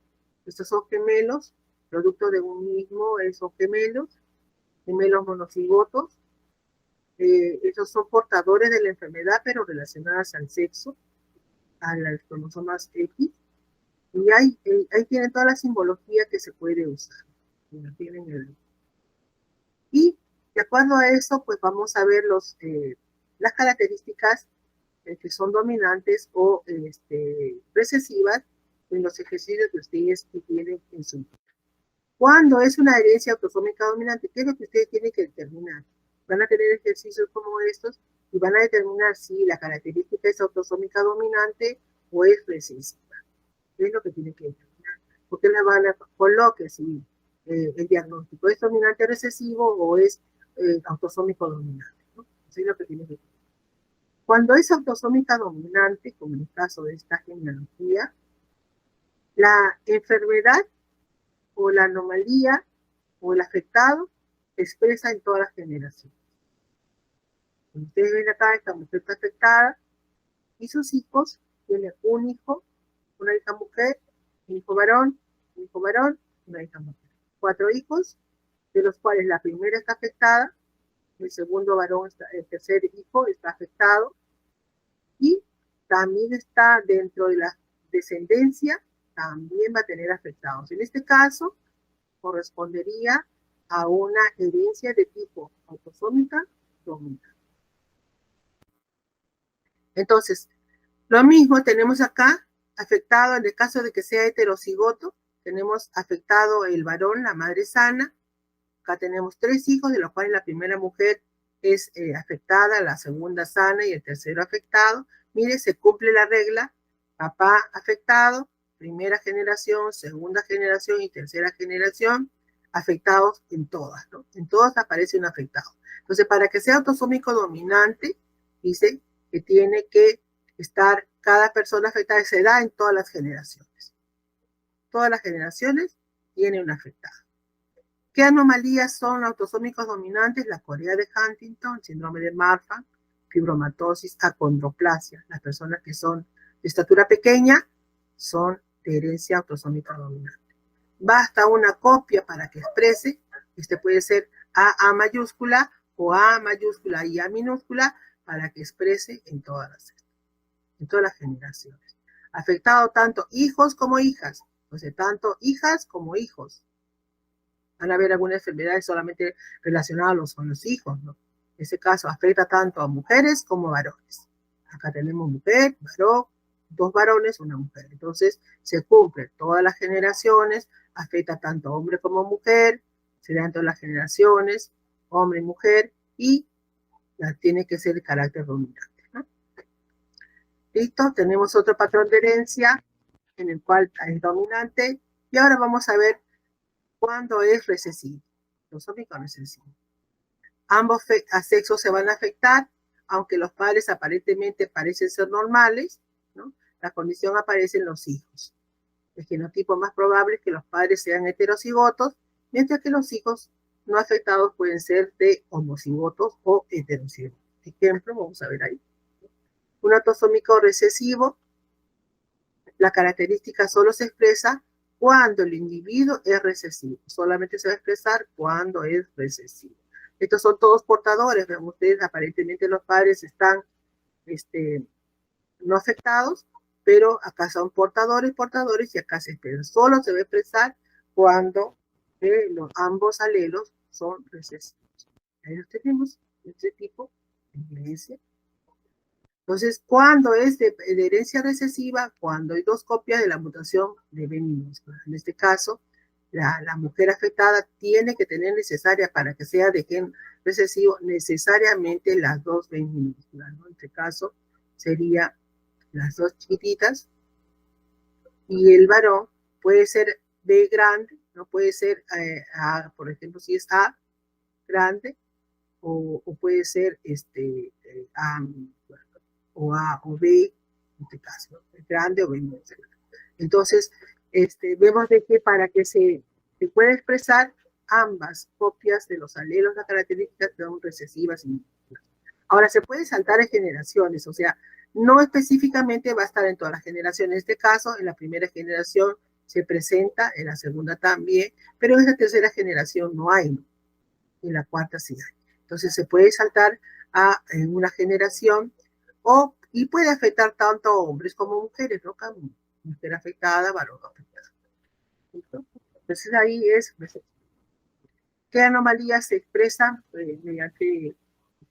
estos son gemelos, producto de un mismo, son gemelos monocigotos. Estos son portadores de la enfermedad, pero relacionadas al sexo, a las cromosomas X. Y ahí tienen toda la simbología que se puede usar. Y de acuerdo a eso, pues vamos a ver las características que son dominantes o recesivas en los ejercicios que ustedes tienen en su vida. Cuando es una herencia autosómica dominante, ¿qué es lo que ustedes tienen que determinar? Van a tener ejercicios como estos y van a determinar si la característica es autosómica dominante o es recesiva. Es lo que tiene que determinar. Porque le van a colocar si el diagnóstico es dominante recesivo o es autosómico dominante, ¿no? Eso es lo que tiene que determinar. Cuando es autosómica dominante, como en el caso de esta genealogía, la enfermedad o la anomalía o el afectado se expresa en todas las generaciones. Como ustedes ven acá, esta mujer está afectada y sus hijos tienen un hijo, una hija mujer, un hijo varón, una hija mujer. 4 hijos, de los cuales la primera está afectada, el segundo varón, el tercer hijo está afectado, y también está dentro de la descendencia, también va a tener afectados. En este caso, correspondería a una herencia de tipo autosómica dominante. Entonces, lo mismo tenemos acá, afectado en el caso de que sea heterocigoto, tenemos afectado el varón, la madre sana. Acá tenemos 3 hijos, de los cuales la primera mujer es afectada, la segunda sana y el tercero afectado. Mire, se cumple la regla, papá afectado, primera generación, segunda generación y tercera generación, afectados en todas, ¿no? En todas aparece un afectado. Entonces, para que sea autosómico dominante, dice que tiene que estar cada persona afectada, se da en todas las generaciones. Todas las generaciones tiene un afectado. ¿Qué anomalías son autosómicos dominantes? La corea de Huntington, síndrome de Marfan, fibromatosis, acondroplasia. Las personas que son de estatura pequeña son de herencia autosómica dominante. Basta una copia para que exprese, puede ser A mayúscula o A mayúscula y A minúscula, para que exprese en todas las generaciones. Afectado tanto hijos como hijas, o sea, tanto hijas como hijos. Van a haber algunas enfermedades solamente relacionadas con los hijos, ¿no? En ese caso afecta tanto a mujeres como a varones. Acá tenemos mujer, varón, 2 varones, una mujer. Entonces se cumple todas las generaciones, afecta tanto a hombre como a mujer, se dan todas las generaciones, hombre y mujer, y tiene que ser de carácter dominante, ¿no? Listo, tenemos otro patrón de herencia en el cual es dominante, y ahora vamos a ver cuándo es recesivo. Autosómico recesivo. Ambos sexos se van a afectar, aunque los padres aparentemente parecen ser normales, ¿no? La condición aparece en los hijos. El genotipo más probable es que los padres sean heterocigotos, mientras que los hijos no afectados pueden ser de homocigotos o heterocigotos. Ejemplo, vamos a ver ahí. Un autosómico recesivo, la característica solo se expresa cuando el individuo es recesivo. Solamente se va a expresar cuando es recesivo. Estos son todos portadores. Vean ustedes, aparentemente los padres están no afectados, pero acá son portadores y acá se expresa. Solo se va a expresar cuando ambos alelos son recesivos. Ahí los tenemos, este tipo de herencia. Entonces, ¿cuándo es de herencia recesiva? Cuando hay 2 copias de la mutación de B minúscula. En este caso, la mujer afectada tiene que tener necesaria, para que sea de gen recesivo, necesariamente las 2 B minúsculas, ¿no? En este caso, sería las 2 chiquititas, y el varón puede ser B grande, no puede ser A, por ejemplo, si es A grande, o puede ser A, o A o B, en este caso, ¿no? Grande o B. Entonces, vemos de que para que se pueda expresar, ambas copias de los alelos, las características son recesivas y múltiples. Ahora, se puede saltar en generaciones, o sea, no específicamente va a estar en todas las generaciones. En este caso, en la primera generación se presenta, en la segunda también, pero en la tercera generación no hay, ¿no? En la cuarta sí hay. Entonces, se puede saltar en una generación, y puede afectar tanto a hombres como a mujeres, ¿no? Mujer afectada, varón afectado. ¿Listo? Entonces ahí es, ¿qué anomalías se expresan mediante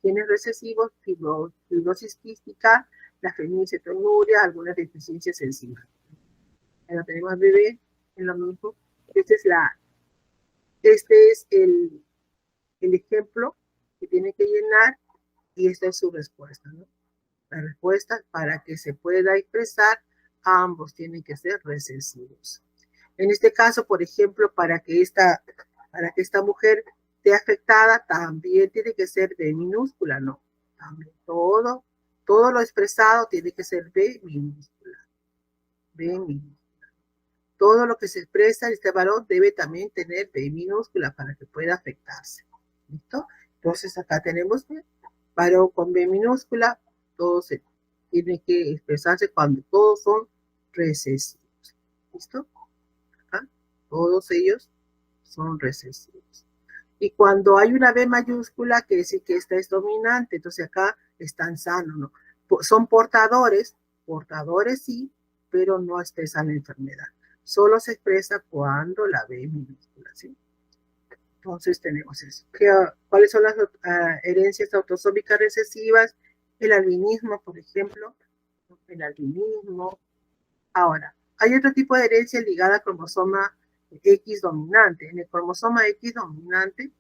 genes recesivos? Fibrosis quística, la fenilcetonuria, algunas deficiencias sensibles. Ahí lo tenemos bebé en lo mismo. Este es el ejemplo que tiene que llenar Y esta es su respuesta, ¿no? La respuesta para que se pueda expresar, ambos tienen que ser recesivos. En este caso, por ejemplo, para que esta mujer esté afectada, también tiene que ser B minúscula, ¿no? También todo lo expresado tiene que ser B minúscula. B minúscula. Todo lo que se expresa en este varón debe también tener B minúscula para que pueda afectarse. ¿Listo? Entonces acá tenemos varón con B minúscula, todo se tiene que expresarse cuando todos son recesivos. ¿Listo? Acá, todos ellos son recesivos. Y cuando hay una B mayúscula, quiere decir que esta es dominante, entonces acá están sanos, ¿no? Son portadores sí, pero no expresan la enfermedad. Solo se expresa cuando la B minúscula, ¿sí? Entonces tenemos eso. ¿Cuáles son las herencias autosómicas recesivas? El albinismo, por ejemplo. El albinismo. Ahora, hay otro tipo de herencia ligada al cromosoma X dominante. En el cromosoma X dominante,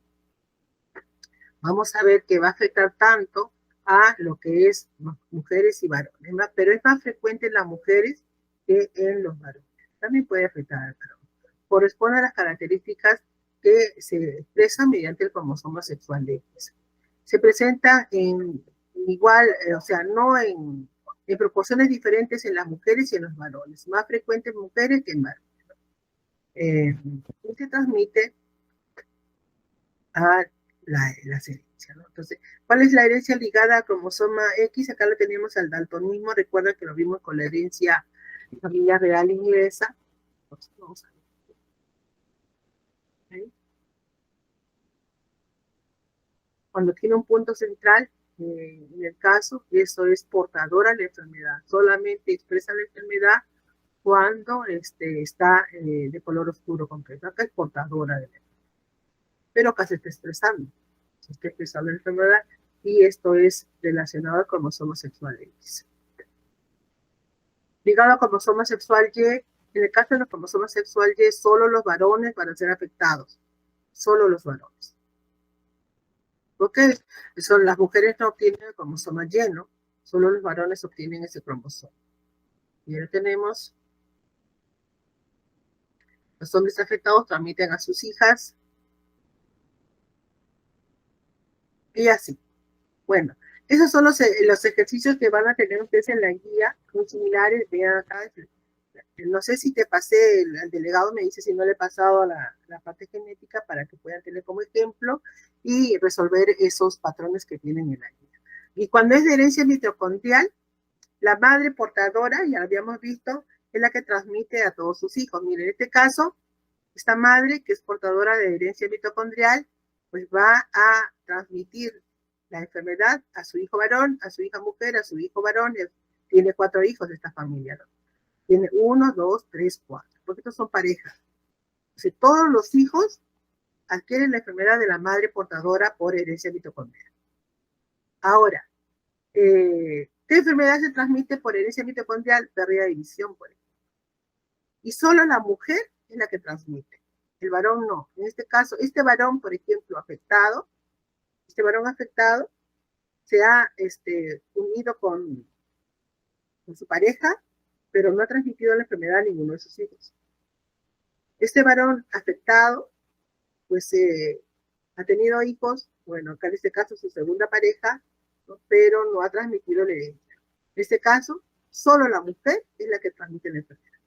vamos a ver que va a afectar tanto a lo que es mujeres y varones, pero es más frecuente en las mujeres que en los varones. También puede afectar al varón. Corresponde a las características que se expresan mediante el cromosoma sexual de X. Se presenta en igual, o sea, no en proporciones diferentes en las mujeres y en los varones, más frecuente en mujeres que en varones. Y se transmite a las herencias, ¿no? Entonces, ¿cuál es la herencia ligada al cromosoma X? Acá lo tenemos al daltonismo, recuerda que lo vimos con la herencia familiar real inglesa. Entonces, vamos a ver. ¿Okay? Cuando tiene un punto central, en el caso, eso es portadora de la enfermedad. Solamente expresa la enfermedad cuando está de color oscuro completo. Acá es portadora de la enfermedad. Pero acá se está expresando. Se está expresando la enfermedad y esto es relacionado al cromosoma sexual X. Ligado al cromosoma sexual Y, en el caso del cromosoma sexual Y, solo los varones van a ser afectados. Solo los varones. ¿Ok? Las mujeres no obtienen el cromosoma lleno, solo los varones obtienen ese cromosoma. Y ahora tenemos, los hombres afectados transmiten a sus hijas, y así. Bueno, esos son los ejercicios que van a tener ustedes en la guía, muy similares. Vean acá, no sé si te pasé, el delegado me dice si no le he pasado a la parte genética para que puedan tener como ejemplo y resolver esos patrones que tienen en la guía. Y cuando es de herencia mitocondrial, la madre portadora, ya lo habíamos visto, es la que transmite a todos sus hijos. Miren, en este caso, esta madre que es portadora de herencia mitocondrial, pues va a transmitir la enfermedad a su hijo varón, a su hija mujer, a su hijo varón. Tiene 4 hijos de esta familia, ¿no? Tiene 1, 2, 3, 4, porque estos son parejas. O sea, todos los hijos adquieren la enfermedad de la madre portadora por herencia mitocondrial. Ahora, ¿qué enfermedad se transmite por herencia mitocondrial? Pérdida de visión, por ejemplo. Y solo la mujer es la que transmite. El varón no. En este caso, este varón, por ejemplo, afectado, este varón afectado se ha unido con su pareja, pero no ha transmitido la enfermedad a ninguno de sus hijos. Este varón afectado, pues ha tenido hijos, bueno, acá en este caso su segunda pareja, ¿no? Pero no ha transmitido la herencia. En este caso, solo la mujer es la que transmite la enfermedad.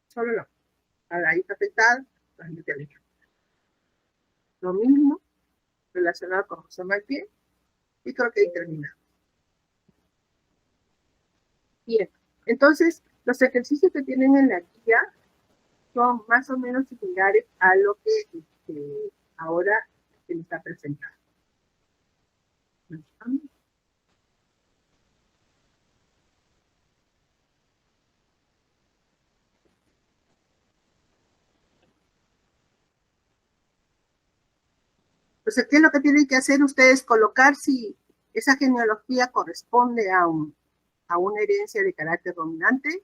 Solo la mujer. A la hija afectada, transmite la enfermedad. Lo mismo relacionado con José Martín, y creo que ahí termina. Bien, entonces los ejercicios que tienen en la guía son más o menos similares a lo que ahora se me está presentando. Entonces, ¿qué es lo que tienen que hacer ustedes? Colocar si esa genealogía corresponde a una herencia de carácter dominante,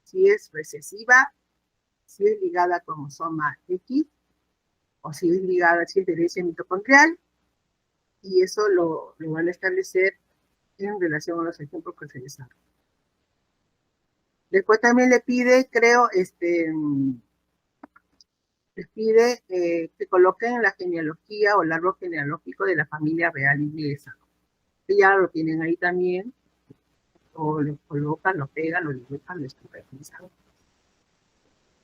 si es recesiva, si es ligada a cromosoma X, o si es ligada, si es de herencia mitocondrial, y eso lo van a establecer en relación a los ejemplos que se les dan. Después también le pide, creo, les pide que coloquen la genealogía o el árbol genealógico de la familia real inglesa. Que ya lo tienen ahí también, o lo colocan, lo pegan, lo dibujan, lo supervisan.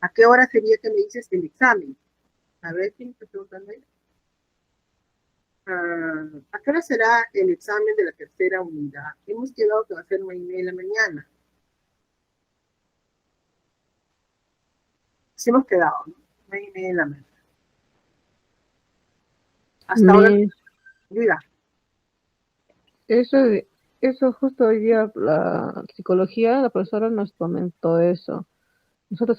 ¿A qué hora sería que me dices el examen? A ver, ¿quién está preguntando ahí? ¿A qué hora será el examen de la tercera unidad? Hemos quedado que va a ser 9:30 de la mañana. Sí hemos quedado, ¿no? 9:30 de la mañana. Hasta ahora, Miss, diga. eso, eso justo hoy día la psicología, la profesora nos comentó eso. Nosotros